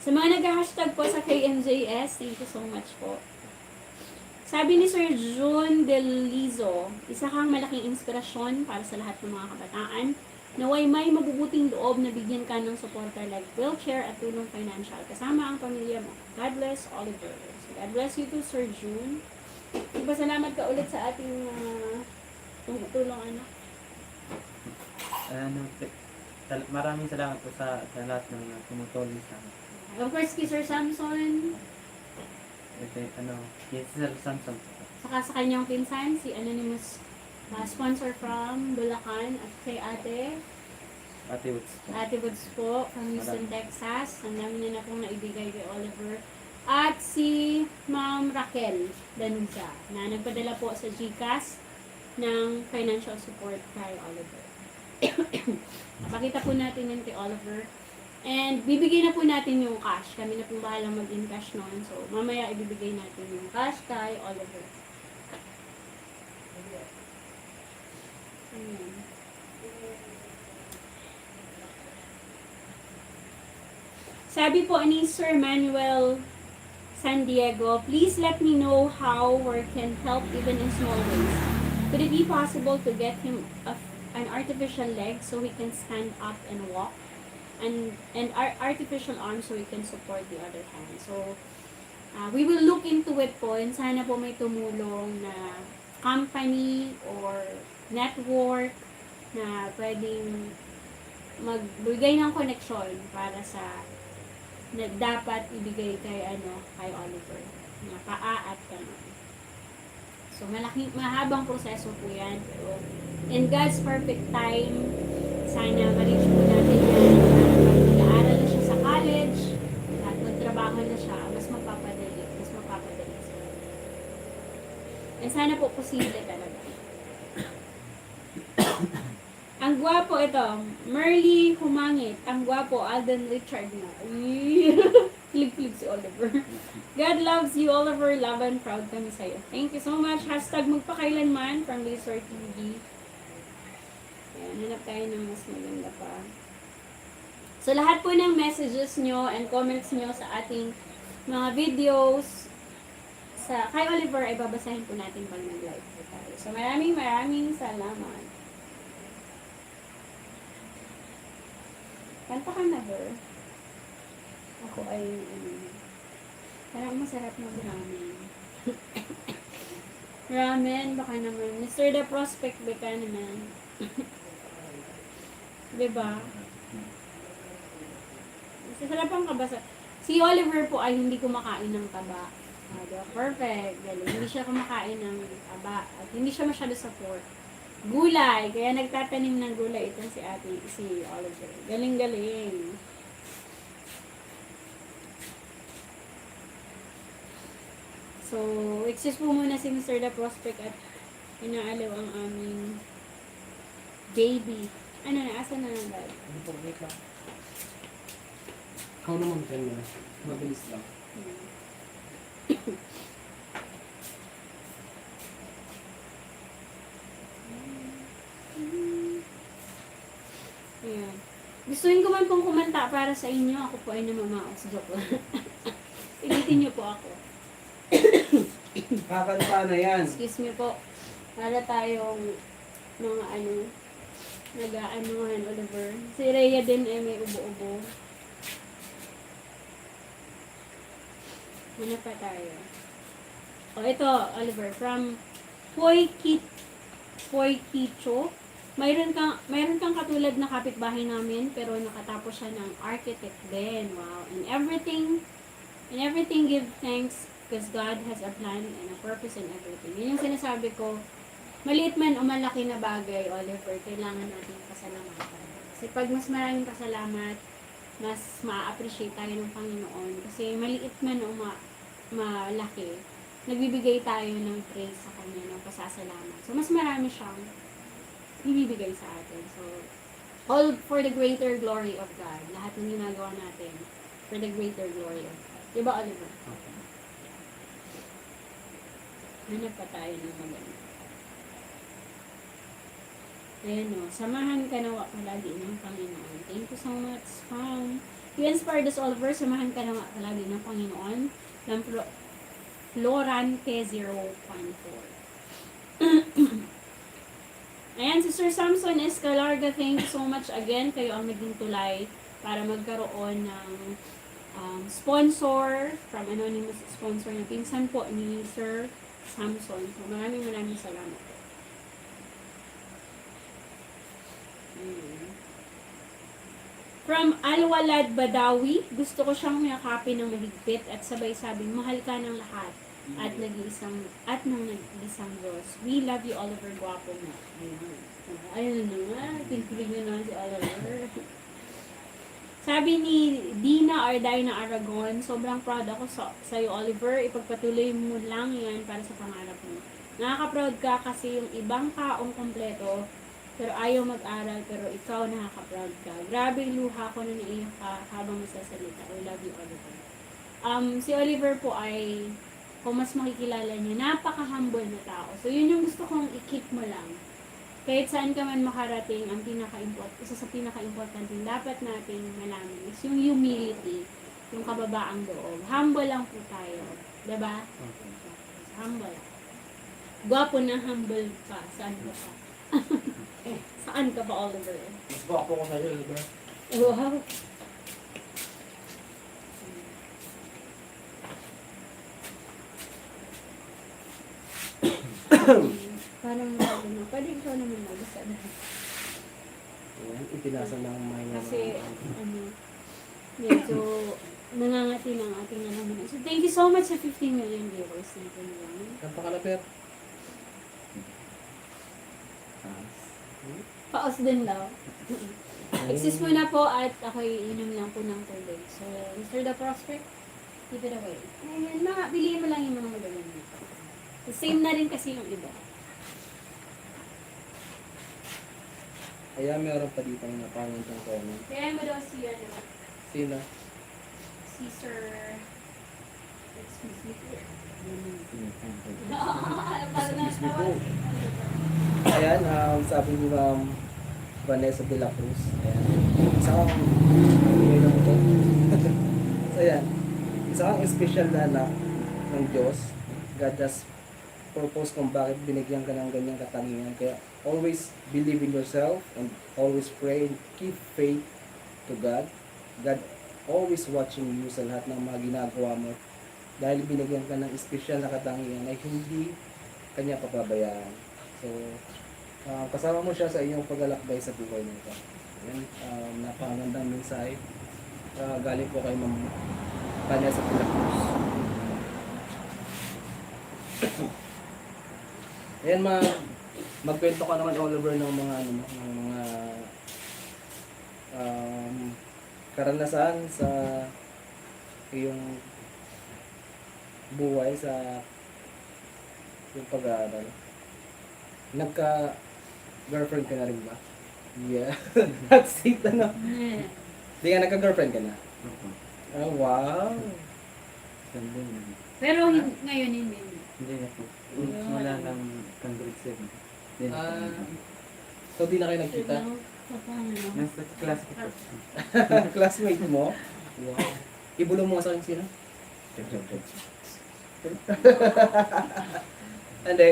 Sa mga nag-hashtag po sa KMJS, thank you so much po. Sabi ni Sir June Delizo, isa kang malaking inspirasyon para sa lahat ng mga kabataan. Naway may mabubuting loob na bigyan ka ng suporta like wheelchair at tulong financial. Kasama ang pamilya mo. God bless Oliver. So, God bless you too, Sir June. Salamat ka ulit sa ating tulong anak. Maraming salamat po sa lahat ng tumutulong sa akin. Of course, kay Sir Samson. Yes, Sir Samson. Saka sa kanyang pinsan, si Anonymous sponsor from Bulacan at kay Ate Woods. Ate Woods po from Houston, Texas. Ang dami niya na pong naibigay kay Oliver. At si Ma'am Raquel Danuza na nagpadala po sa GCash ng financial support kay Oliver. Pakita po natin yun kay Oliver. And bibigay na po natin yung cash. Kami na po bahalang mag-in-cash noon. So, mamaya ibibigay natin yung cash kay Oliver. Ayan. Sabi po ni Sir Manuel San Diego, please let me know how work can help even in small ways. Could it be possible to get him an artificial leg so he can stand up and walk? And artificial arms so we can support the other hand. So, we will look into it po and sana po may tumulong na company or network na pwedeng magbigay ng connection para sa na dapat ibigay kay Oliver na paa at kamay. So, mahabang proseso po yan. Pero in God's perfect time, sana ma-reach po natin yan. Mag-aaral na siya sa college at magtrabaho na siya, mas mapapadali sa and sana po posible talaga. Ang gwapo ito, Merly Humangit. Ang gwapo, Alden Richard na. Flig-flig si Oliver. God loves you, Oliver. Laban, proud kami sa'yo. Thank you so much. Hashtag magpakailanman from Laser TV. Ayan, hanap tayo ng mas maganda pa. So, lahat po ng messages nyo and comments nyo sa ating mga videos kay Oliver ay babasahin po natin pag nag-live po tayo. So, maraming salamat. Kanta ka na, Ber. Ako ay, parang masarap mag ramen. Ramen, baka naman. Mr. The Prospect, baka naman. Diba? Sarap ang kabasa. Si Oliver po ay hindi kumakain ng taba. Diba? Perfect. Galing. Hindi siya kumakain ng taba. At hindi siya masyado sa pork. Gulay. Kaya nagtatanim ng gulay itong si Oliver. Galing-galing. So, excuse po muna si Mr. The Prospect at inaalaw ang aming baby. Ano na? Asa na lang ba? Ano po, wait lang. Ikaw naman, dyan mo. Mabilis lang. Ayan. Gustuin ko man pong kumanta para sa inyo. Ako po ay namamaos. Joke lang. Ilitin niyo po ako. Kakanta na yan. Excuse me po. Para tayong mga nag-aanuhan, Oliver. Si Rhea din ay may ubo-ubo. Ano pa tayo? Ito, Oliver. From Poy Kicho. Mayroon kang katulad na kapitbahay namin, pero nakatapos siya ng architect din. Wow. And everything give thanks because God has a plan and a purpose in everything. Yun yung sinasabi ko, maliit man o malaki na bagay, Oliver, kailangan natin pasalamatan. Kasi pag mas maraming pasalamat, mas ma-appreciate tayo ng Panginoon. Kasi maliit man o malaki, nagbibigay tayo ng praise sa Kanya, ng pasasalamat. So, mas marami siyang ibibigay sa atin. So, all for the greater glory of God. Lahat ng ginagawa natin for the greater glory of God. Diba, Oliver? Okay. Hanap pa tayo ng maganda. Ayan o, samahan ka nawa palagi ng Panginoon. Thank you so much, Pam. You inspired us, Oliver. Samahan ka nawa palagi ng Panginoon. Ng Florante 0.4. Ayan, si Sir Samson Escalarga, thank you so much again. Kayo ang naging tulay para magkaroon ng sponsor from anonymous sponsor na pinsan po ni Sir Samson. So, maraming salamat po. From Alwalad Badawi, gusto ko siyang yakapin ng mahigpit at sabay sabing mahal ka ng lahat at ng nag-iisang Diyos. We love you, Oliver. Guwapo mo. Ayun na. Pinpilig na naman si Oliver. Sabi ni Dina Ardina Aragon, sobrang proud ako sa iyo, Oliver. Ipagpatuloy mo lang yan para sa pangarap mo. Nakaka-proud ka kasi yung ibang taong kompleto pero ayaw mag-aral, pero ikaw nakaka-proud ka. Grabe yung luha ko na naiyak ka habang masasalita. I love you, Oliver. Si Oliver po ay, kung mas makikilala niyo, napaka-humble na tao. So, yun yung gusto kong i-keep mo lang. Kahit saan ka man makarating, isa sa pinaka-importante dapat nating malaman is yung humility, yung kababaang loob. Humble lang po tayo. Diba? Okay. Humble. Gwapo na humble pa. Saan ka pa? Saan ka ba, Oliver? Mas gwapo ko sa'yo, Oliver. Wow. Parang na. Pwede ikaw naman magbasa na. Ayan, ipinasa ng mga Kasi, medyo nangangati ng ating naman. So, thank you so much sa 15 million viewers natin yan. Kanta ka na, Per. Paos din daw. Excuse mo na po at ako'y inom lang po ng tubig. So, Mr. The Prospect, keep it away. Ayan, bilihin mo lang yung mga magaganda. Same na rin kasi yung iba. Kaya meron pa dito na pangintang comment. Kaya mo daw si Sino? si Sir... Excuse me po. Ayan, sabi ni Ma'am Vanessa de la Cruz. Ayan. Isa kang, yun lang ito. So ayan, isa kang special na anak ng Diyos. God has purpose kung bakit binigyan ka ng ganyang katangian. Kaya always believe in yourself and always pray and keep faith to God. God always watching you sa lahat ng mga ginagawa mo. Dahil binigyan ka ng special na katangian ay hindi kanya papabayaan. So, kasama mo siya sa iyong paglalakbay sa buhay nito. Ayan, napakagandang mensahe. Galing po kay Ma'am Vanessa de la Cruz. Ayan, magkwento ka naman, Oliver, ng mga ano, ng mga karanasan sa iyong buhay sa yung pag-aaral. Nagka-girlfriend ka na rin ba? Yeah. That's it, ano? Hindi ka nagka-girlfriend ka na? Opo. Oh, wow. Ganda yun. Pero ngayon hindi. Hindi na po. Wala lang kang grade 7. Hindi na po. So, di na kayo nagkita? Nasa class ko po. Classmate mo? Wow. Ibulong mo sa akin sino? Hindi,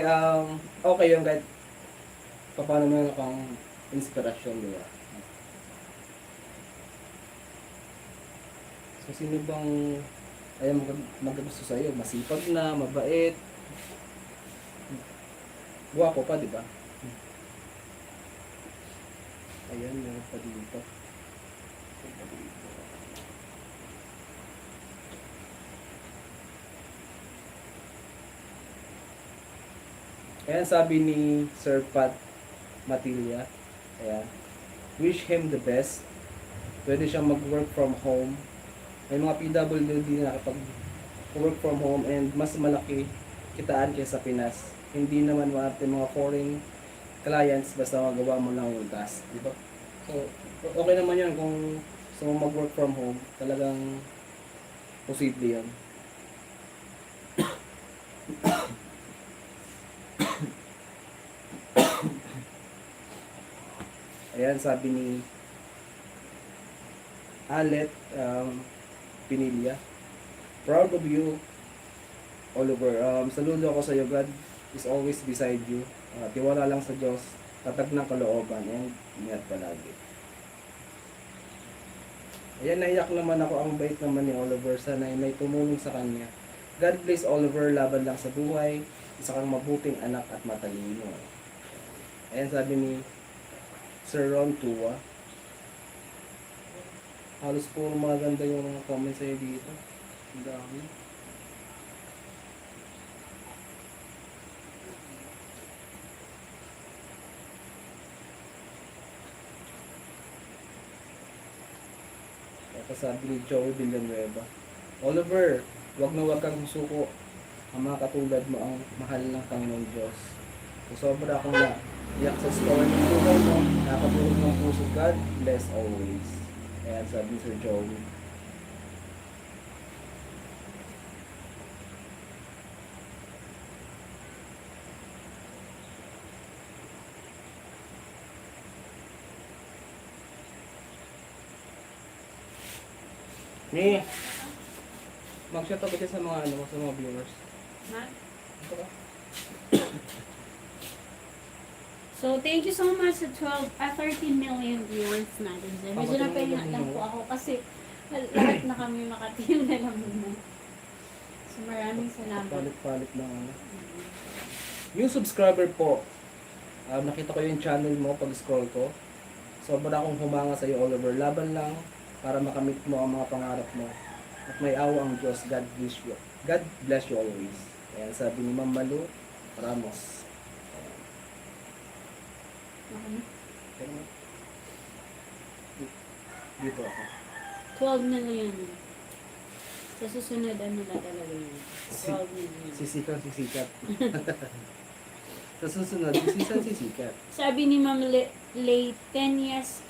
okay yung kahit paano mo yung pang inspirasyon, di ba? So, sino bang ayaw magagusto sa'yo? Masipag na, mabait, guwapo pa, di ba? Ayan, meron pa dito. Ayan, sabi ni Sir Pat Matilla, ayan, wish him the best. Pwede siyang mag-work from home. May mga PWD na nakapag-work from home and mas malaki kitaan kaysa Pinas. Hindi naman mga foreign clients basta magawa mo lang yung task, di ba? So, okay naman yun kung gusto mo mag-work from home, talagang posible yan. Ayan, sabi ni Alet Pinilla, proud of you, Oliver. Saludo ako sa iyo. God is always beside you. Tiwala lang sa Diyos, tatag ng kalooban, and ingat palagi. Ayan, naiyak naman ako. Ang bait naman ni Oliver. Sana may tumulong sa kanya. God bless Oliver, laban lang sa buhay. Isa kang mabuting anak at matalino. Ayan, sabi ni Sir Ron Tua. Halos puro maganda yung mga comments sa'yo dito. Ang dami. Ito sabi ni Joey Villanueva, Oliver, wag na wag kang susuko. Ang mga katulad mo ang mahal ng Panginoong Diyos. So, sobra akong iyak sa story ng buhay mo. Nakatulog ng puso. God bless always. Ayan, sabi ni Sir Joey. Ni, mag-shot up ka sa mga sa mga viewers. Ha? Ito ka. So, thank you so much sa 13 million viewers natin dyan. Medyo napahinga lang po ako kasi lahat na kami makatim na lang muna. So, maraming salamat. Palit-palit lang. New subscriber po. Nakita ko yung channel mo pag-scroll ko. Sobra akong humanga sa iyo, Oliver. Laban lang para makamit mo ang mga pangarap mo. At may awa ang Diyos. God bless you. God bless you always. Ayan, sabi ni Ma'am Malu Ramos. Okay. Dito ako. 12 million. Sa susunod, ano na talaga yun? 12 million. Sisikat. Sa susunod, sisikat. Sabi ni Ma'am Laytenia's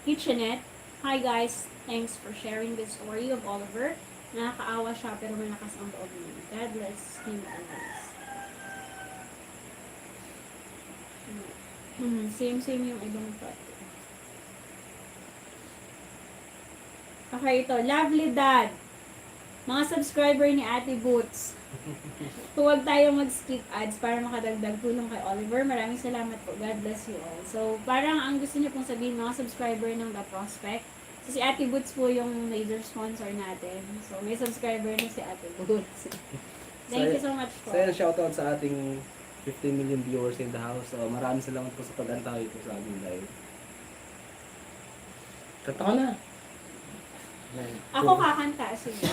Kitchenette, hi guys, thanks for sharing the story of Oliver. Nakakaawa siya pero malakas ang loob niya. God bless him always. Same yung ibang part. Okay, ito. Lovely Dad. Mga subscriber ni Ate Boots. Huwag tayo mag-skip ads para makadagdag tulong kay Oliver. Maraming salamat po. God bless you all. So, parang ang gusto niyo pong sabihin mga subscriber ng The Prospect. So, si Ate Boots po yung major sponsor natin. So, may subscriber na si Ate Boots. Thank you so much po. So yan, shoutout sa ating 15 million viewers in the house. So, maraming salamat po sa pag-antay po sa ating live. Kanta ka na. Ako kakanta. Sige.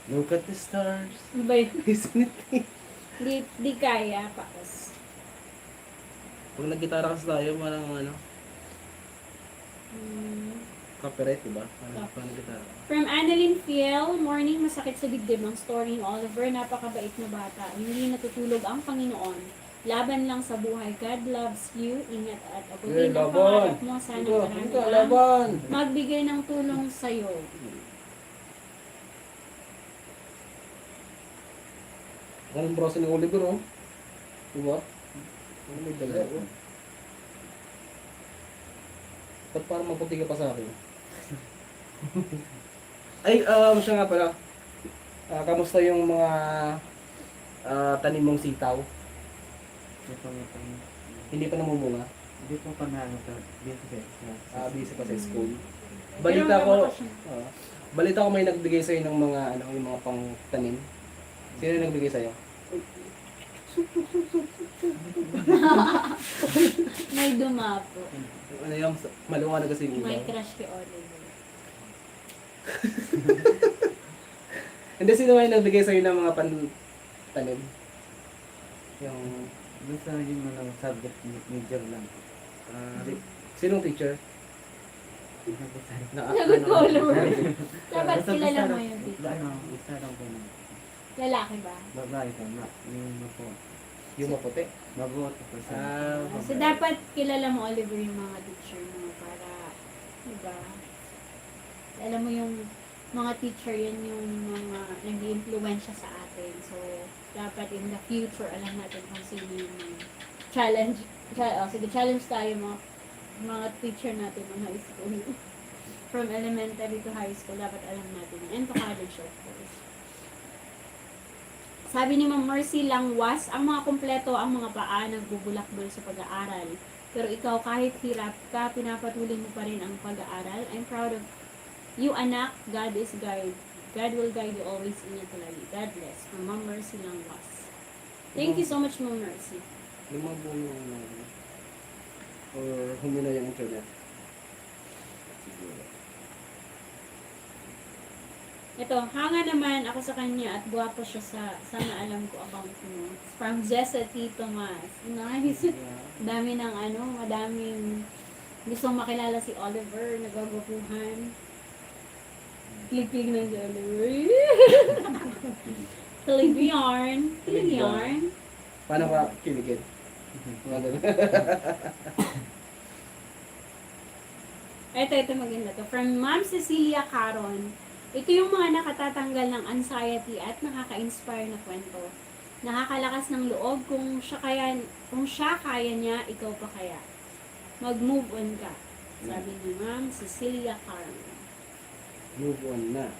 Look at the stars. Ano ba yun? Isn't it? Di kaya. Paas. Pag nag-gitara kasi tayo, parang ano, copyright, diba? Pag nag-gitara. From Annalyn Fiel, morning, masakit sa dibdib ang story ni Oliver. Napakabait na bata. Hindi natutulog ang Panginoon. Laban lang sa buhay. God loves you. Ingat at abutin ang pangarap mo. Sana marami ang laban! magbigay ng tulong sa'yo. Anong braso ni Oliver, oh? Diba? Ano may dala, oh? Ba't parang maputi ka pa sa akin? Ay, siya nga pala. Kamusta yung mga tanim mong sitaw? Hindi pa namumunga? Hindi po pa na Busy pa sa school. Pero Balita ko, bakasyon. balita ko may nagbigay sa'yo ng mga, yung mga pang tanim. Sino yung nagbigay sa'yo? May dumapo. Ano yung maliwanag kasi yung May ilaw? crush kay Oliver. Hindi, sino may nagbigay sa'yo ng mga tanim? Yung, Gusto yung mga subject major lang. sinong teacher? Lagot ko, Oliver. Dapat Basta- kilala basta mo lang- yung teacher. Ano, isa lang po na. Lalaki ba? Babae po, yung po. Yung maputi? Mabuot po siya. So, dapat kilala mo, Oliver, yung mga teacher mo para, diba? Alam mo yung mga teacher, yan yung mga nag-i-influensya sa atin. So, dapat in the future, alam natin kung sino yung challenge. Sige, challenge tayo mga teacher natin ng high school. From elementary to high school, dapat alam natin. And to college, of course. Sabi ni Ma'am Mercy Langwas, ang mga kumpleto ang mga paa nagbubulakbol sa pag-aaral. Pero ikaw, kahit hirap ka, pinapatuloy mo pa rin ang pag-aaral. I'm proud of you, anak. God is guide. God will guide you always in your palagi. God bless. From Ma'am Mercy Langwas. Thank you so much, Ma'am Mercy. Lumabo yung or humina yung internet. Siguro. Ito, hanga naman ako sa kanya at guwapo siya sa sana alam ko account mo. From Jessa T. Tomas. Nice. Dami ng madaming gustong makilala si Oliver, nagagapuhan. Click-click ng si Oliver. Click yarn. Click yarn. Paano ka kiligin? Mga ganun. Ito maganda to. From Ma'am Cecilia Caron. Ito yung mga nakatatanggal ng anxiety at nakaka-inspire na kwento. Nakakalakas ng loob kung siya kaya niya, ikaw pa kaya. Mag-move on ka. Sabi ni Ma'am Cecilia Caron. Move on na.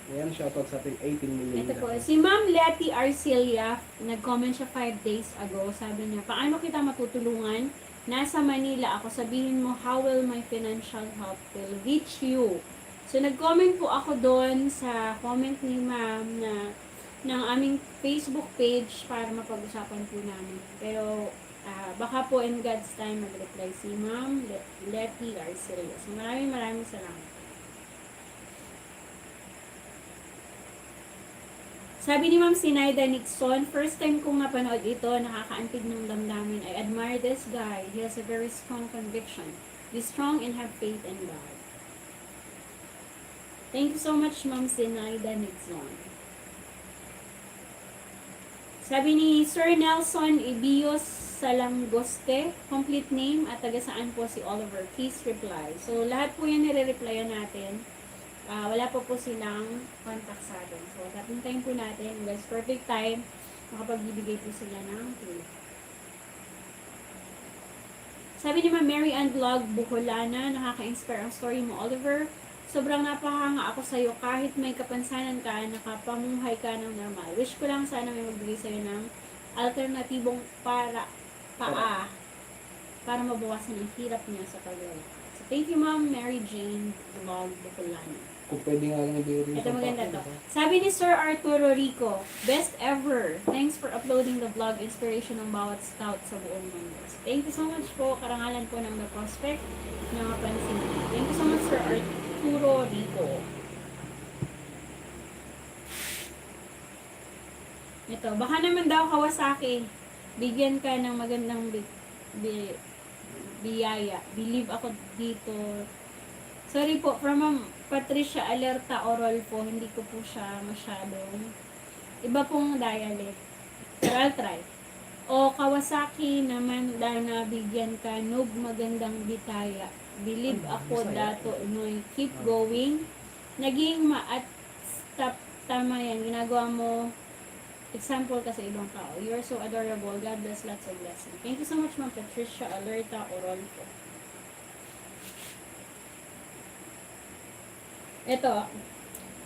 Ayan, shoutout sa ating 18 million. Ito po, si Ma'am Letty Arcelia, nag-comment siya 5 days ago. Sabi niya, paano kita matutulungan? Nasa Manila ako, sabihin mo, how will my financial help will reach you? So, nag-comment po ako doon sa comment ni Ma'am na ng aming Facebook page para mapag-usapan po namin. Pero, baka po in God's time mag-reply si Ma'am Letty Arcelia. So, maraming salamat. Sabi ni Ma'am Sinaida Nixon, first time kong napanood ito, nakakaantig ng damdamin. I admire this guy. He has a very strong conviction. Be strong and have faith in God. Thank you so much, Ma'am Sinaida Nixon. Sabi ni Sir Nelson Ibios Salangoste, complete name at taga saan po si Oliver. Please reply. So, lahat po yan nire-replyan natin. Wala pa po silang contact sa atin. So, tatintayin po natin. Guys, perfect time. Makapagbibigay po sila ng tulong. Sabi ni Ma'am Mary Ann Vlog, Buholana, nakaka-inspire ang story mo, Oliver. Sobrang napakahanga ako sa'yo kahit may kapansanan ka, nakapamuhay ka ng normal. Wish ko lang sana may magbigay sa'yo ng alternatibong para mabawasan ang hirap niya sa paglalakad. So, thank you Ma'am Mary Jane Vlog, Buholana. Kung pwede nga lang i-video Ito maganda to. Sabi ni Sir Arturo Rico, best ever. Thanks for uploading the vlog. Inspiration ng bawat scout sa buong mundo. So, thank you so much po. Karangalan po ng The Prospect na mapansin. Thank you so much Sir Arturo Rico. Ito, baka naman daw Kawasaki. Bigyan ka ng magandang biyaya. Believe ako dito. Sorry po, from Ma'am Patricia Alerta Oral po, hindi ko po siya masyadong iba pong dialect. Pero I'll try. O Kawasaki naman dahil nabigyan ka, Nog magandang bitaya. Believe ako dato, Noy. Keep going. Naging at stop tama yan. Ginagawa mo example ka sa ibang tao. You're so adorable. God bless, lots of blessing. Thank you so much, Ma'am Patricia Alerta Oral po. Ito,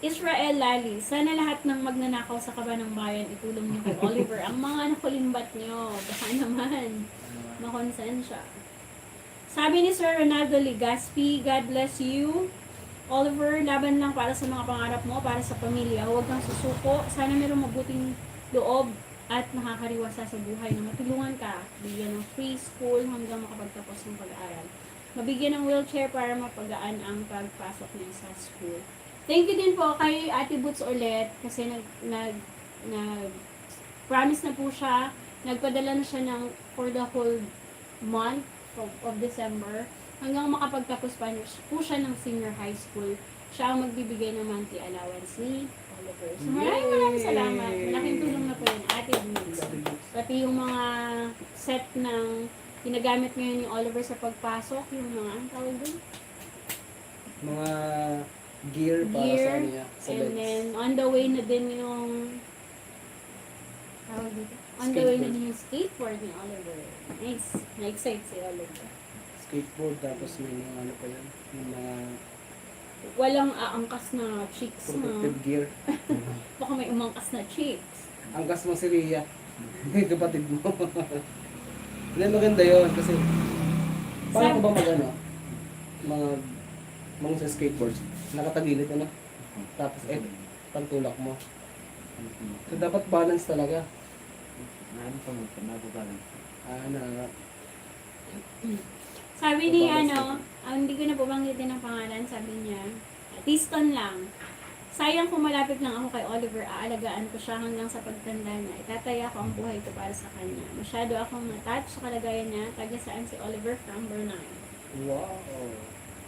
Israel Lali, sana lahat ng magnanakaw sa kaba ng bayan itulong niyo kay Oliver. Ang mga nakulimbat niyo, baka naman makonsensya. Sabi ni Sir Ronaldo Ligaspi, God bless you. Oliver, laban lang para sa mga pangarap mo, para sa pamilya. Huwag kang susuko. Sana mayroong mabuting loob at nakakariwasa sa buhay na matulungan ka. Bigyan ng free school hanggang makapagtapos ng pag-aaral. Mabigyan ng wheelchair para mapagaan ang pagpasok niya sa school. Thank you din po kay Ate Boots ulit kasi promise na po siya. Nagpadala na siya ng for the whole month of December hanggang makapagtapos pa po siya ng senior high school. Siya ang magbibigay ng monthly allowance ni Oliver. So maraming salamat. Malaking tulong na po yun, Ate Boots. Pati yung mga set ng ginagamit ngayon ni Oliver sa pagpasok, yung mga, ang tawag doon? Mga gear para sa niya. Sa And legs. then, on the way na din yung, tawag dito? On the way na din yung skateboard ni Oliver. Nice. Na-excite si Oliver. Skateboard, tapos may mga ano pa yan. Yung mga Walang aangkas na chicks na. protective gear. Baka may umangkas na chicks. Angkas mo si Rhea. Kapatid mo. Hindi, maganda yun kasi paano ko ba mga sa skateboards nakatagilid tapos pagtulak mo, so dapat balance talaga. Sabi ni hindi ko na po banggitin ang pangalan, sabi niya, Tiston lang. Sayang kung malapit lang ako kay Oliver, aalagaan ko siya hanggang sa pagtanda niya. Itataya ko ang buhay ko para sa kanya. Masyado akong na-touch sa kalagayan niya. Taga saan si Oliver from Brunei. Wow.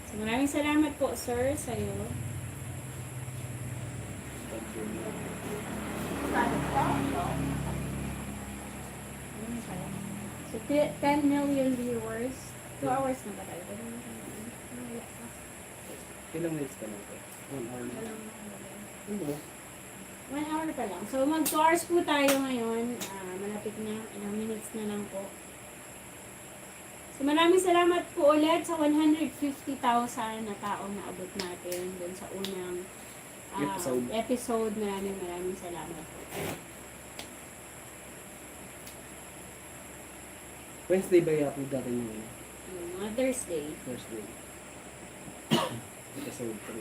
So maraming salamat po, sir, sa'yo. So 10 million viewers. 2 hours na ba tayo? Ilang minutes ka na ito? 1 hour na. Ano? 1 hour pa lang. So, mag 2 hours po tayo ngayon. Malapit na. Ilang minutes na lang po. So, maraming salamat po ulit sa 150,000 na taong naabot natin dun sa unang episode. Maraming salamat po. Wednesday ba i-upload natin yun? Mga Thursday. Thursday. Episode 3.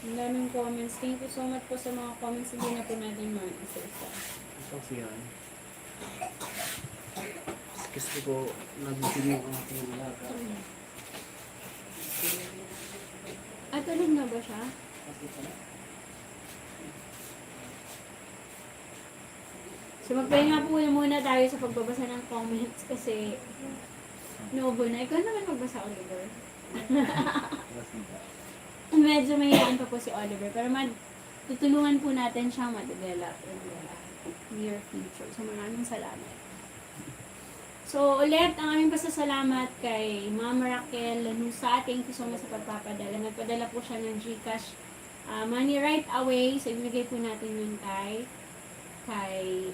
Ang daming comments. Thank you so much po sa mga comments. Hindi na po natin mga isa-isa. Ito siyan. Kasi ko nagising yung aking laka. Tulog na ba siya? So magpahinga po muna tayo sa pagbabasa ng comments kasi nobo na. Ikaw naman magbasa, Oliver. Medyo mahiraan pa po si Oliver pero tutulungan po natin siyang ma-develop in the near future. So maraming salamat. So ulit ang aming pasasalamat kay Ma'am Raquel Lanusa. Thank you so much sa pagpapadala. Nagpadala po siya ng GCash money right away. So, ibigay po natin yun kay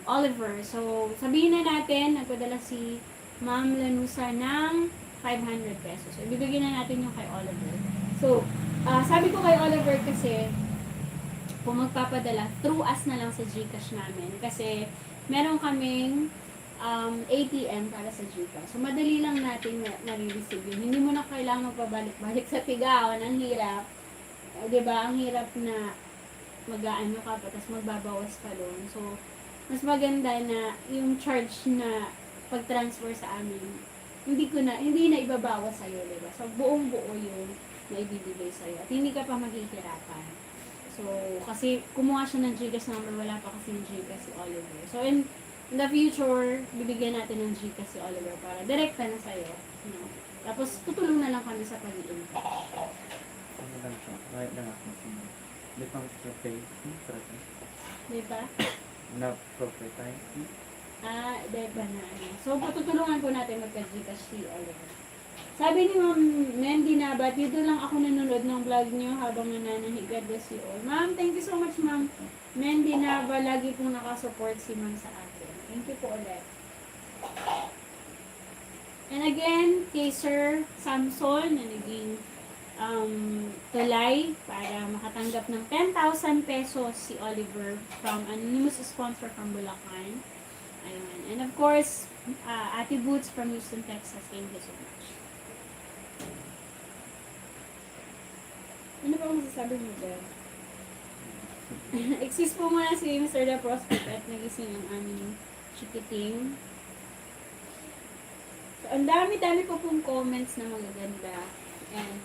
Oliver. So, sabihin na natin, nagpadala si Ma'am Lanusa ng 500 pesos. So, ibibigay na natin yung kay Oliver. So, sabi ko kay Oliver kasi, kung magpapadala, through us na lang sa GCash namin. Kasi, meron kaming ATM para sa GCash. So, madali lang natin nare-receive yun. Hindi mo na kailangan magpabalik-balik sa tigawan. Ang hirap. Diba? Ang hirap na mag-aano ka pa, tapos magbabawas ka doon. So, mas maganda na yung charge na pag-transfer sa amin, hindi na ibabawas sa'yo, diba? So, buong-buo yung na ibibigay sa'yo. At hindi ka pa maghihirapan. So, kasi kumuha siya ng GCash number, wala pa kasi yung GCash si Oliver. So, in the future, bibigyan natin ng GCash si Oliver para direkta na sa'yo. No? Tapos, tutulong na lang kami sa pag-iingat. Ano lang siya, right lang ako. Di pang propay. Di ba? Na propay tayo. Di ba na ano. So, patutulungan po natin magka-GCash si Oliver. Sabi ni Ma'am Mandy na, ba't dito lang ako nanonood ng vlog niyo habang nananahi. God bless you all. Ma'am, thank you so much, Ma'am Mandy na ba lagi pong nakasupport si Ma'am sa akin. Thank you po ulit. And again, kay Sir Samson na naging tulay para makatanggap ng 10,000 pesos si Oliver from anonymous sponsor from Bulacan. Ayun. And of course, Ate Boots from Houston, Texas. Thank you so much. Ano ba ang masasabi mo, Bel? Excuse po muna si Mr. The Prospect at nagising ang aming chikiting. So, ang dami-dami po pong comments na magaganda. And,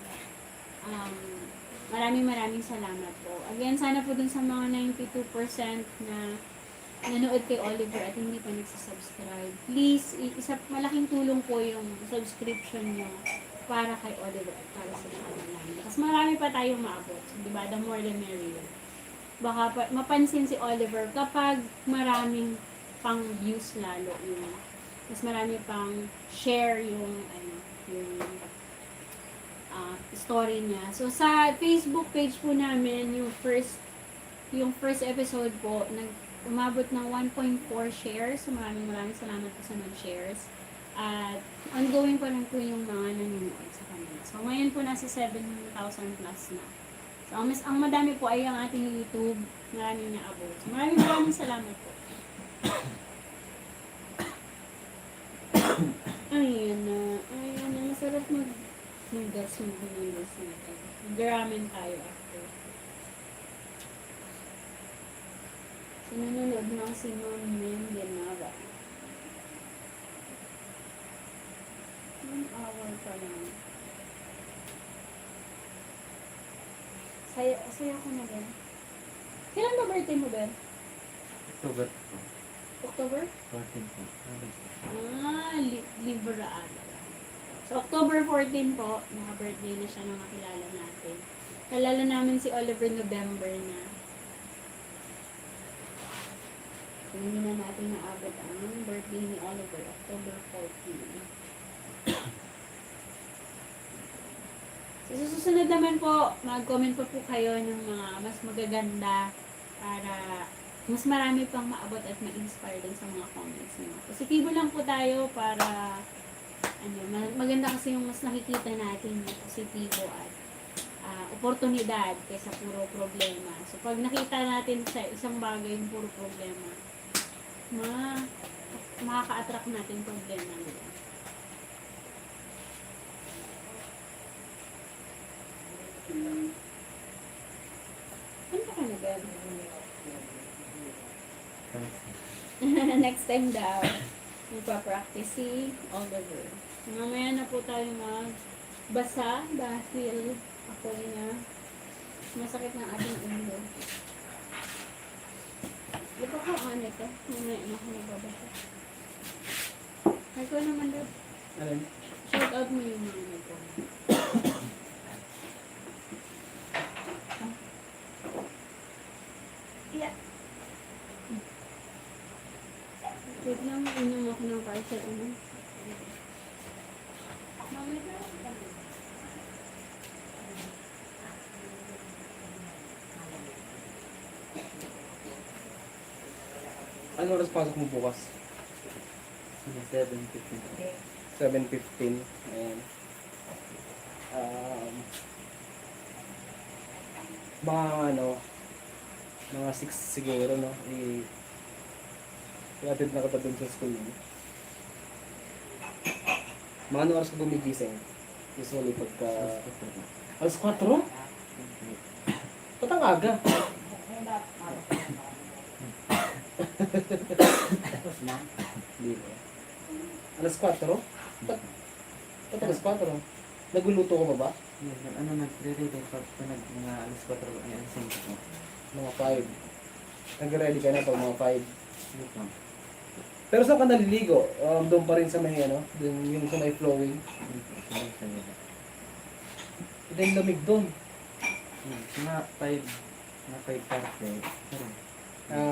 maraming salamat po. Again, sana po dun sa mga 92% na nanood kay Oliver at hindi pa nagsasubscribe. Please, malaking tulong po yung subscription nyo para kay Oliver at para sa mga namin. Kasi marami pa tayong maabot. So, diba? The more the merrier. Baka mapansin si Oliver kapag maraming pang views lalo yung mas marami pang share yung story niya. So, sa Facebook page po namin, yung first episode po, umabot ng 1.4 shares. So, maraming salamat po sa nag-shares. At ongoing pa rin po yung mga nanonood sa kanila. So, ngayon po nasa 7,000 plus na. So, ang madami po ay ang ating YouTube. Maraming naabot. So, maraming salamat po. Ayan na. Masarap mag-gas yung binilis natin. Mag-ramen tayo after. So, nanonood na si Ma'am Mendenara. 1 hour pa lang. Saya ko na Ben. Kailan ba birthday mo, Ben? October po. October? 14 po. Libra ata. So, October 14 po, naka-birthday na siya nung nakilala natin. Kalala namin si Oliver November na. So, hindi na natin naabot ang birthday ni Oliver, October 14. So, sa susunod naman po, mag-comment po kayo ng mga mas magaganda para mas marami pang maabot at ma-inspire din sa mga comments niyo. Positibo lang po tayo para maganda kasi yung mas nakikita natin yung positibo at oportunidad kaysa puro problema. So, pag nakita natin sa isang bagay yung puro problema, makaka-attract natin problema nila. Ano ka na ba? Next time daw, magpa-practice si Oliver. Mamaya na po tayo magbasa dahil ako na masakit ng ating ulo. Di ba ko ano ito? Mamaya na ako nagbabasa. Ay ko naman daw. Alin? Shout out mo yung mga nito. Yeah. Wait lang, inom ako ng parcel. Mamaya na. Ano oras pasok mo bukas? 7:15. 7:15. Ayan. Mga ano, mga 6 siguro, no? I-atid na kita dun sa school mo. Mga ano oras ka gumigising? Usually pagka... Alas 4? Ba't ang aga? Tapos na. Hindi ba? Alas 4? Ba't alas 4? Nagluluto ka ba ba? Yun, ano nagre-ready pag mga alas 4 ay alas 5 ko. Mga 5. Nag-ready ka na pag mga 5. Yun lang. Pero saan ka naliligo? Doon pa rin sa may ano? Doon yung sa may flowing. Ito yung lamig doon. Mga 5:30.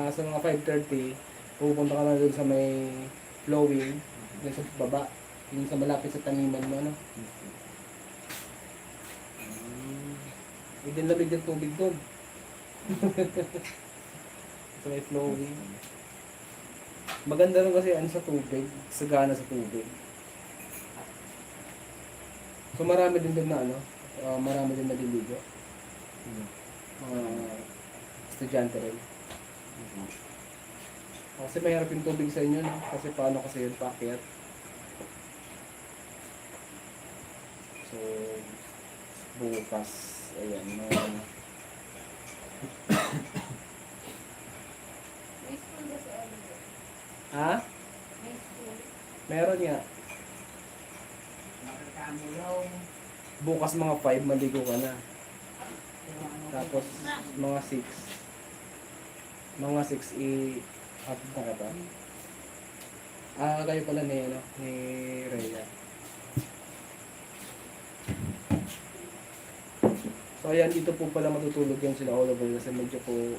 Sa mga 5:30, pupunta ka na doon sa may flowing. Doon sa baba. Yung sa malapit sa taniman mo, ano? Ito yung lamig ng tubig doon. Sa may flowing. Maganda rin kasi ano sa tubig, sagana sa tubig. So marami din doon na ano, marami din naliligo. Mga estudyante rin. Kasi mahirap yung tubig sa inyo, no? Kasi paano kasi yun paakyat. So, bukas, ayan, Ha? Meron nga. Bukas mga 5, maligo ka na. Tapos mga 6. Mga 6 i-hatid na ka ba? Kayo pala ni, ano, ni Rhea. So ayan, dito po pala matutulog yan sila Oliver kasi medyo po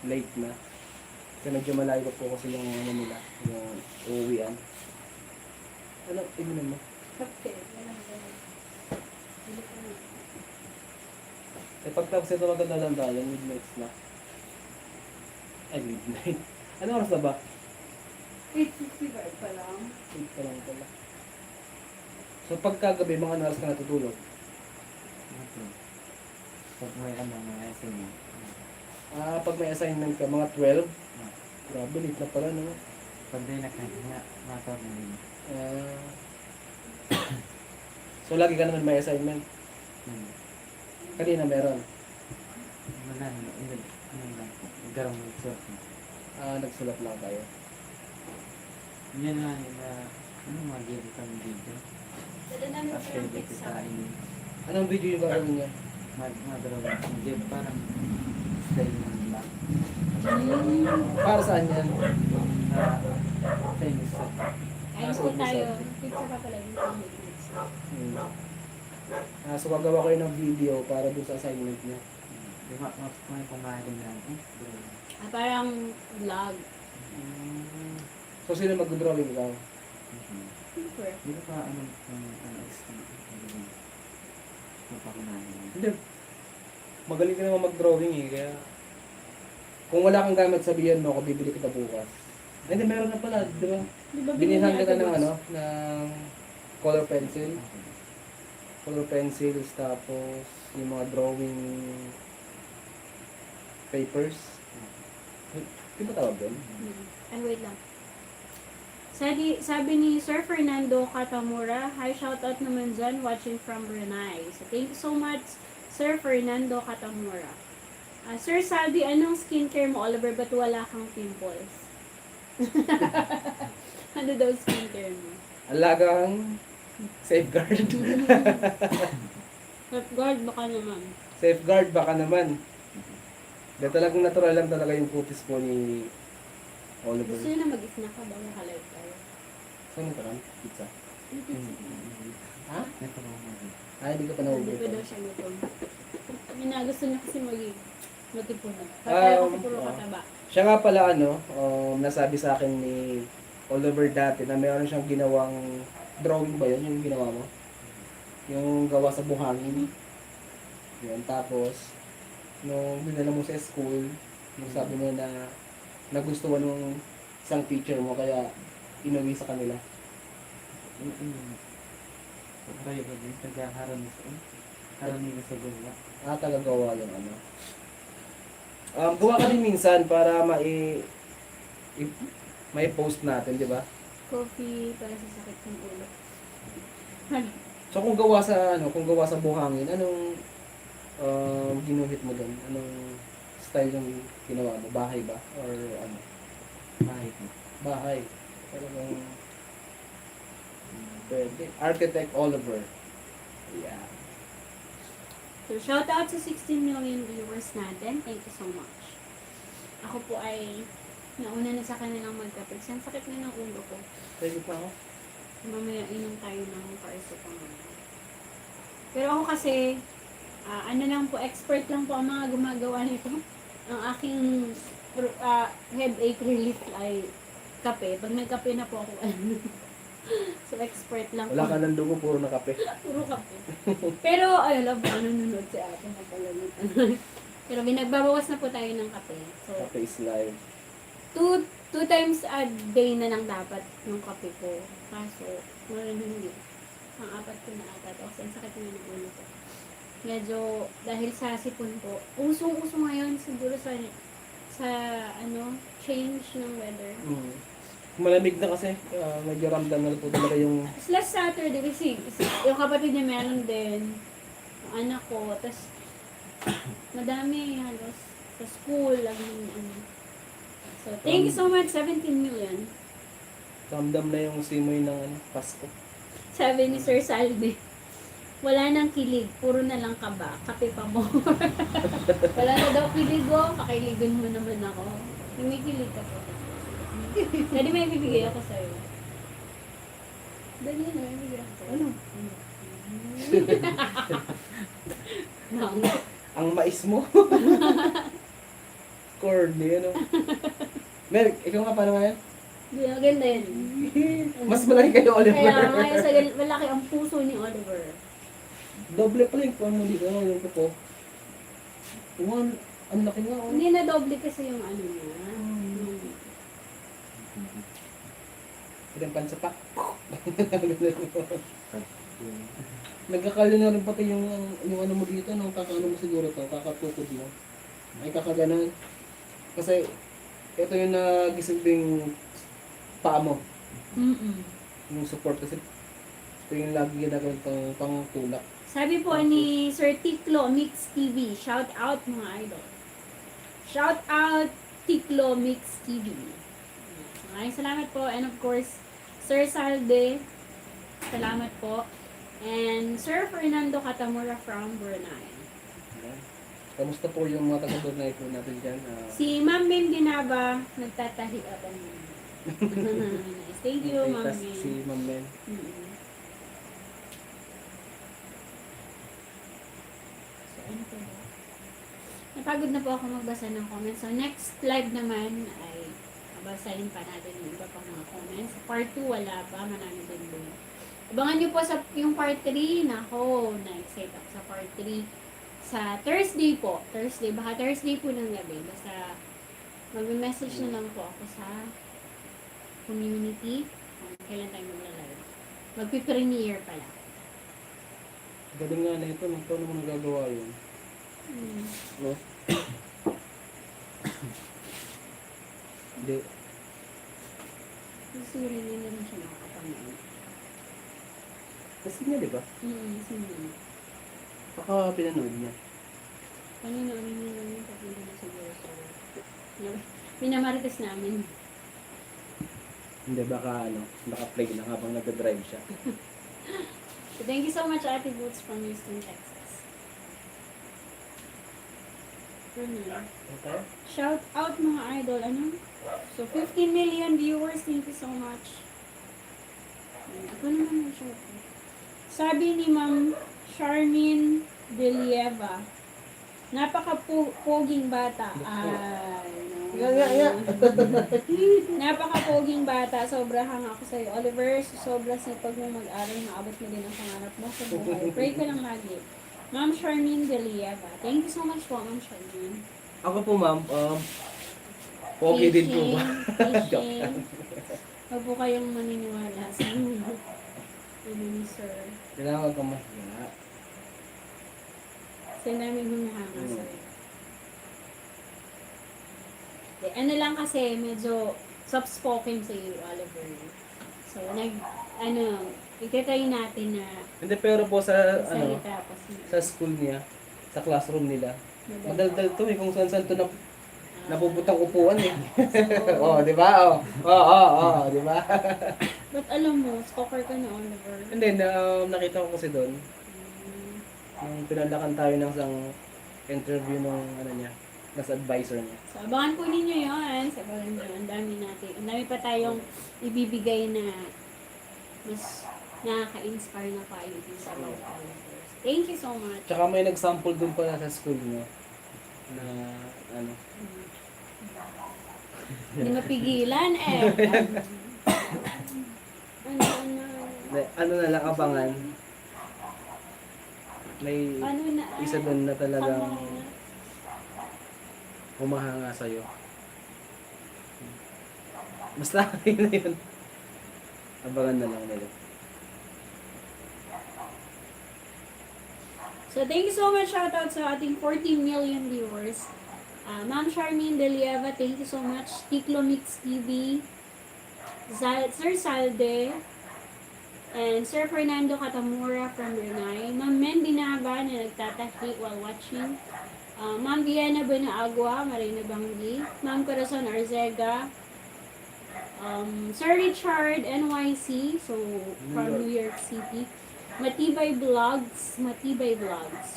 late na. Kasi medyo malayo po kasi yung ano nila, yung uuwian. Ano, tignan mo? Okay. Pagtapos ito maganda tayo, midnight na. Ay, midnight. Ano oras na ba? 8:55 pa lang. 8 pa lang pala. So pagkagabi, mga oras ka natutulog? Pag may ano, may asin. Pag may assignment ka, mga 12? Grabe, late na pala, no? Pag di nakahinga, matawag na din. So lagi ka naman may assignment? Kanina meron? Wala na, garang mag-sort. Nagsulat lang kayo. Yan na nila, ano mag-edit kami video. Dala namin Tapos siya ng edit exam. kita in Anong video yung gagawin niya? mag-drawing. Hindi, parang style ng lang. Para saan yan? Sa English. Ayun po tayo. Picture pa pala yung So gagawa kayo ng video para dun sa assignment niya. Di ba, may pumahaling lang. parang vlog. So sino mag-drawing ikaw? Super. Di ba pa, ano extent? Mapakunahin. Hindi. Magaling ka naman mag-drawing eh, kaya... Kung wala kang gamit, sabihan mo ako, bibili kita bukas. Hindi, meron na pala, di ba? Di ba Binihan binili kita ng agad ano, ng color pencil. Color pencils, tapos yung mga drawing papers. Di ba tawag doon? Ay, wait lang. Sabi ni Sir Fernando Katamura, hi, shoutout naman dyan, watching from Brunei. So, thank you so much, Sir Fernando Katamura. Sir Salvi, anong skincare mo, Oliver? Ba't wala kang pimples? Ano daw skincare mo? Alagang safeguard. Safeguard, baka naman. Safeguard baka naman. Dahil talagang natural lang talaga yung kutis po ni Oliver. Gusto nyo na mag-snack ka ba? Naka-live tayo. Saan ka lang? Pizza. Ha? Ito mo mo. Hindi ko pa Hindi pa daw naubutan. siya gutom. Yun na, gusto niya kasi matipunan. Kaya kasi puro kataba. Siya nga pala nasabi sa akin ni Oliver dati na mayroon siyang ginawang drawing ba yun? Yung ginawa mo? Yung gawa sa buhangin. Yun, tapos nung dinala mo sa school, nung sabi mo na nagustuhan ng isang teacher mo kaya inuwi sa kanila? Kayo ba din? Nagkakaroon na sa karoon nila sa gawa. Tagagawa yung ano. Gawa ka din minsan para may post natin, di ba? Coffee para sa sakit ng ulo. So kung gawa sa buhangin, anong ginuhit mo doon? Anong style yung ginawa mo? Bahay ba? Or ano? Mahit mo. Bahay. Pero pwede. Architect Oliver. Yeah. So, shout out sa 16 million viewers natin. Thank you so much. Ako po ay nauna na sa kanilang magkapit. Ang sakit na ng ulo ko. Pwede pa ako? Mamaya inom tayo ng parso pa ngayon. Pero ako kasi, ano lang po, expert lang po ang mga gumagawa nito. Ang aking headache relief ay kape. Pag nagkape na po ako, so expert lang Wala po. ka ng dugo, puro na kape. Puro kape. Pero, alam ba, nanonood si ate na pala nito. Pero binagbabawas na po tayo ng kape. So, Kape is live. two times a day na lang dapat yung kape ko. Kaso, ngayon hindi. Ang apat ko na ata. Kasi ang sakit na ng ulo ko. Medyo, dahil sa sipon po, usong-uso ngayon siguro sa change ng weather. Malamig na kasi, medyo ramdam na po talaga yung Last Saturday, kasi yung kapatid niya meron din, yung anak ko, tas madami halos sa school, laging So, thank you so much, 17 million. ramdam na yung simoy ng Pasko. Sabi ni Sir Salvi, wala nang kilig, puro na lang kaba, kape pa mo. Wala na daw kilig ko, kakiligan mo naman ako. Yung may kilig ka po. Dali may bibigay ako sa'yo. Dali na, may bibigay ako sa'yo. Ano? Ang Ang mais mo. Corny, ano? Mel, ikaw nga paano ngayon? ganda yun. Mas malaki kayo, Oliver. Kaya ngayon sa malaki ang puso ni Oliver. Doble pala yung kuwan mo dito, yung ko. Ang laki nga, oh. Hindi na doble kasi yung ano niya. Ilang pansapak. Nagkakali na rin pati yung ano mo dito, no? Kakano mo siguro to, kakatukod mo. Ay kakaganon. Kasi, ito yung nagisilbing paa mo. Yung support kasi, ito yung lagi ginagawin pang tulak. Sabi po ni Sir Tiklo Mix TV, shout out mga idol. Shout out Tiklo Mix TV. Maraming salamat po. And of course, Sir Salde, salamat po. And Sir Fernando Katamura from Brunei. Ayan. Kamusta po yung mga taga-Brunei po natin dyan? Si Ma'am Min Ginaba, nagtatahi ako niya. Nice. Thank you, Okay, Ma'am tas Min. si Ma'am Men. So, ano po ba? Napagod na po ako magbasa ng comments. So, next live naman ay babasahin pa natin yung iba pang mga comments. Part 2, wala pa. Marami din doon. Abangan nyo po sa yung part 3. Nako, na-excite ako sa part 3. Sa Thursday po. Baka Thursday po ng gabi. Basta mag-message na lang po ako sa community. Kailan tayo magla-live. Magpi-premiere pala. Galing nga na ito, paano mo nagagawa yun? No? Hindi. Susuri nyo na rin siya nakakapanood. Kasi nga, di ba? Sige. Baka pinanood niya. Panunoodin nyo lang yung papunta na siguro sa pinamarites namin. Hindi, baka naka-play lang habang nag-drive siya. So, thank you so much, Ate Boots from Houston, Texas. Okay? Shout out mga idol. Ano? So, 15 million viewers. Thank you so much. Ako naman yung shout out. Sabi ni Ma'am Charmin Delieva, napaka-poging bata. Napaka-poging bata. Sobra hanga ako sa'yo, Oliver. Sobra sipag mo mag-aral. Maabot mo din ang pangarap mo sa buhay. Pray ka lang lagi. Ma'am Charmin Delieva. Thank you so much po, Ma'am Charmin. Ako po, ma'am, Pogi din po ba? Fishing. Huwag po kayong maniniwala sa ano ni sir. Kailangan ka mahiya. Kasi namin humahanga sir. Ano lang kasi, medyo soft-spoken si Oliver. So, ikatry natin na Hindi, pero po sa, salita pa sa school niya, sa classroom nila, madaldal to kung saan-saan to napuputang upuan eh. Oh, di ba? Oh. Oh, di ba? But alam mo, stalker ka na, Oliver. And then, nakita ko kasi doon, nung pinalakan tayo ng isang interview nung niya, nas advisor niya. So, abangan po ninyo yun. Sabagan nyo, ang dami pa tayong ibibigay na mas nakaka-inspire na qualities about Oliver. Thank you so much. Tsaka may nag-sample doon pala sa school niyo na Hindi mapigilan eh. ano na lang abangan. May Ano na? isa doon na talagang humahanga sa'yo. Basta yun na yun. Abangan na lang nila. So, thank you so much. Shoutout sa ating 40 million viewers. Ma'am Charmaine De Lieva, thank you so much. Tiklo Mix TV. Sir Salde. And Sir Fernando Catamura from Brunei. Ma'am Mendy Nava na nagtatahi while watching. Ma'am Viana Buenaagua, Marina Banggi. Ma'am Corazon Arzega. Sir Richard NYC, so from New York City. Matibay Vlogs.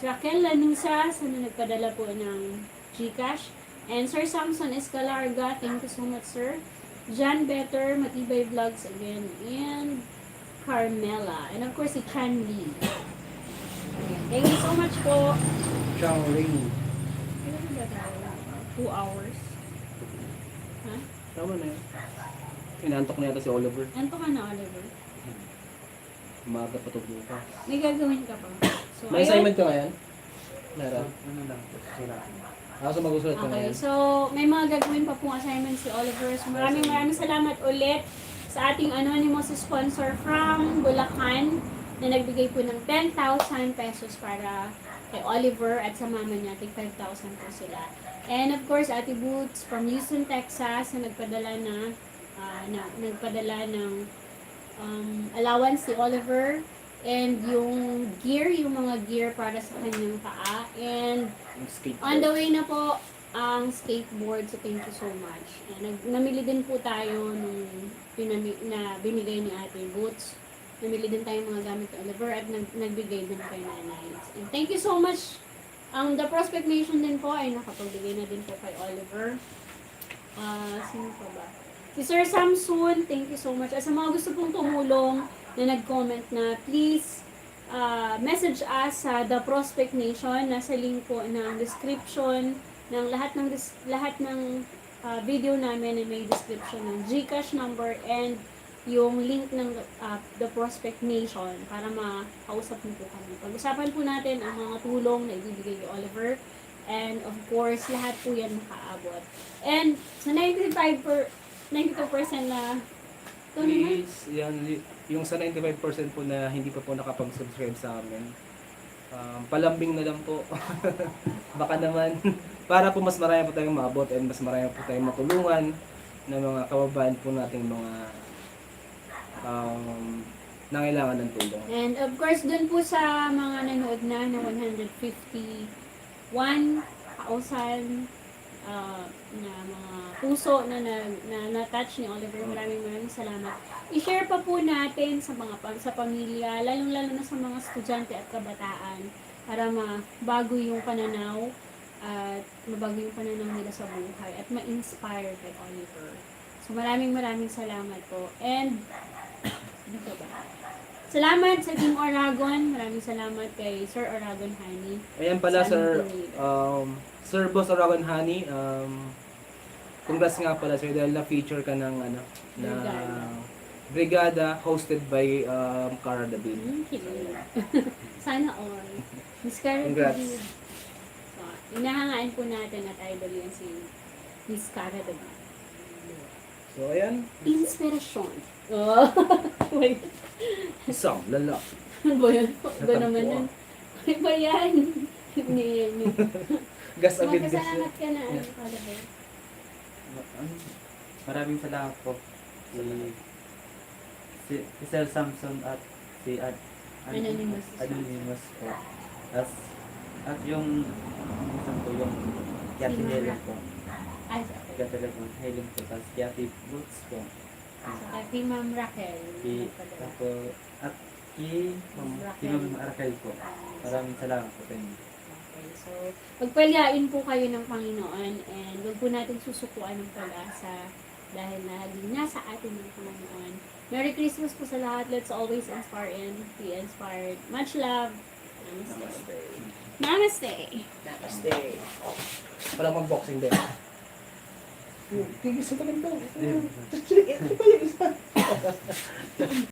Raquel Lanusa, sana nagpadala po ng Gcash. And Sir Samson Escalarga, thank you so much, sir. John Better, Matibay Vlogs again. And Carmela. And of course, si Chan Lee. Ayan. Thank you so much po. Chang Ling. Ilan na ba tayo? 2 hours. Ha? Tama na yun. Inantok na yata si Oliver. Anto ka na, Oliver? Umaga pa ito bukas. May gagawin ka pa. So, May ayun. assignment ka ngayon? Meron. Ano lang, sulat. So magusulat ka Okay, ngayon? so may mga gagawin pa pong assignment si Oliver. So maraming salamat ulit sa ating anonymous sponsor from Bulacan na nagbigay po ng 10,000 pesos para kay Oliver at sa mama niya. 5,000 po sila. And of course, Ate Boots from Houston, Texas na nagpadala ng allowance si Oliver and yung mga gear para sa kanyang paa. And on the way na po ang skateboard, so thank you so much. And namili din po tayo nung binigay ni Ate Boots. Namili din tayo mga gamit ni Oliver at nagbigay din kay Nanay. And thank you so much. Ang The Prospect Nation din po ay nakapagbigay na din po kay Oliver. Sino pa ba? Si Sir Samson, thank you so much. At sa mga gusto pong tumulong na nag-comment na, please message us sa The Prospect Nation. Nasa link po ng description ng lahat ng video namin na may description ng Gcash number and yung link ng The Prospect Nation para makausap niyo po kami. Pag-usapan po natin ang mga tulong na ibibigay ni Oliver. And of course, lahat po yan makaabot. And sa 92% na ito naman. Yung sa 95% po na hindi pa po nakapag-subscribe sa amin, palambing na lang po. Baka naman, para po mas marami po tayong maabot and mas marami po tayong matulungan ng mga kababayan po nating mga nangailangan ng tulong. And of course, dun po sa mga nanood na 151,000 na mga puso na na-touch ni Oliver. Maraming salamat. I-share pa po natin sa sa pamilya, lalong-lalo na sa mga estudyante at kabataan para mabago yung pananaw at mabago yung pananaw nila sa buhay at ma-inspire kay Oliver. So maraming salamat po. And dito ba? Salamat sa Team Oragon. Maraming salamat kay Sir Oragon Honey. Ayan pala, Sa Sir aming Sir Boss Oragon Honey. Congrats nga pala sir dahil na-feature ka ng Brigada hosted by Cara David. Sana all. Miss Cara Congrats. David. So, inahangaan po natin at idol yan si Miss Cara David. So, ayan. Inspirasyon. Oh. Wait. Isang lalaki. Ano ba yun? Iba naman Natagpuan. yun. Iba yan. Hindi yan yun. Gas agad gas. Magkasalamat ka na. Ano ka ba? Maraming salamat po. Si Sir Samson at si Anonymous. Anonymous po. At yung isang po yung Yati Si Ma'am Helen po. Ay, sorry. Kaya telephone Helen po. Tapos Yati Boots po. Saka kay Ma'am Raquel. At kay Ma'am Raquel po. Maraming salamat po sa inyo. Okay, so pagpalyain po kayo ng Panginoon and huwag po natin susukuan ng pag-asa dahil naging nasa atin ng Panginoon. Merry Christmas po sa lahat. Let's always inspire and be inspired. Much love. Namaste. Namaste. Namaste. Walang mag-boxing din. Tigil sa talim daw. Ito pa yung isa.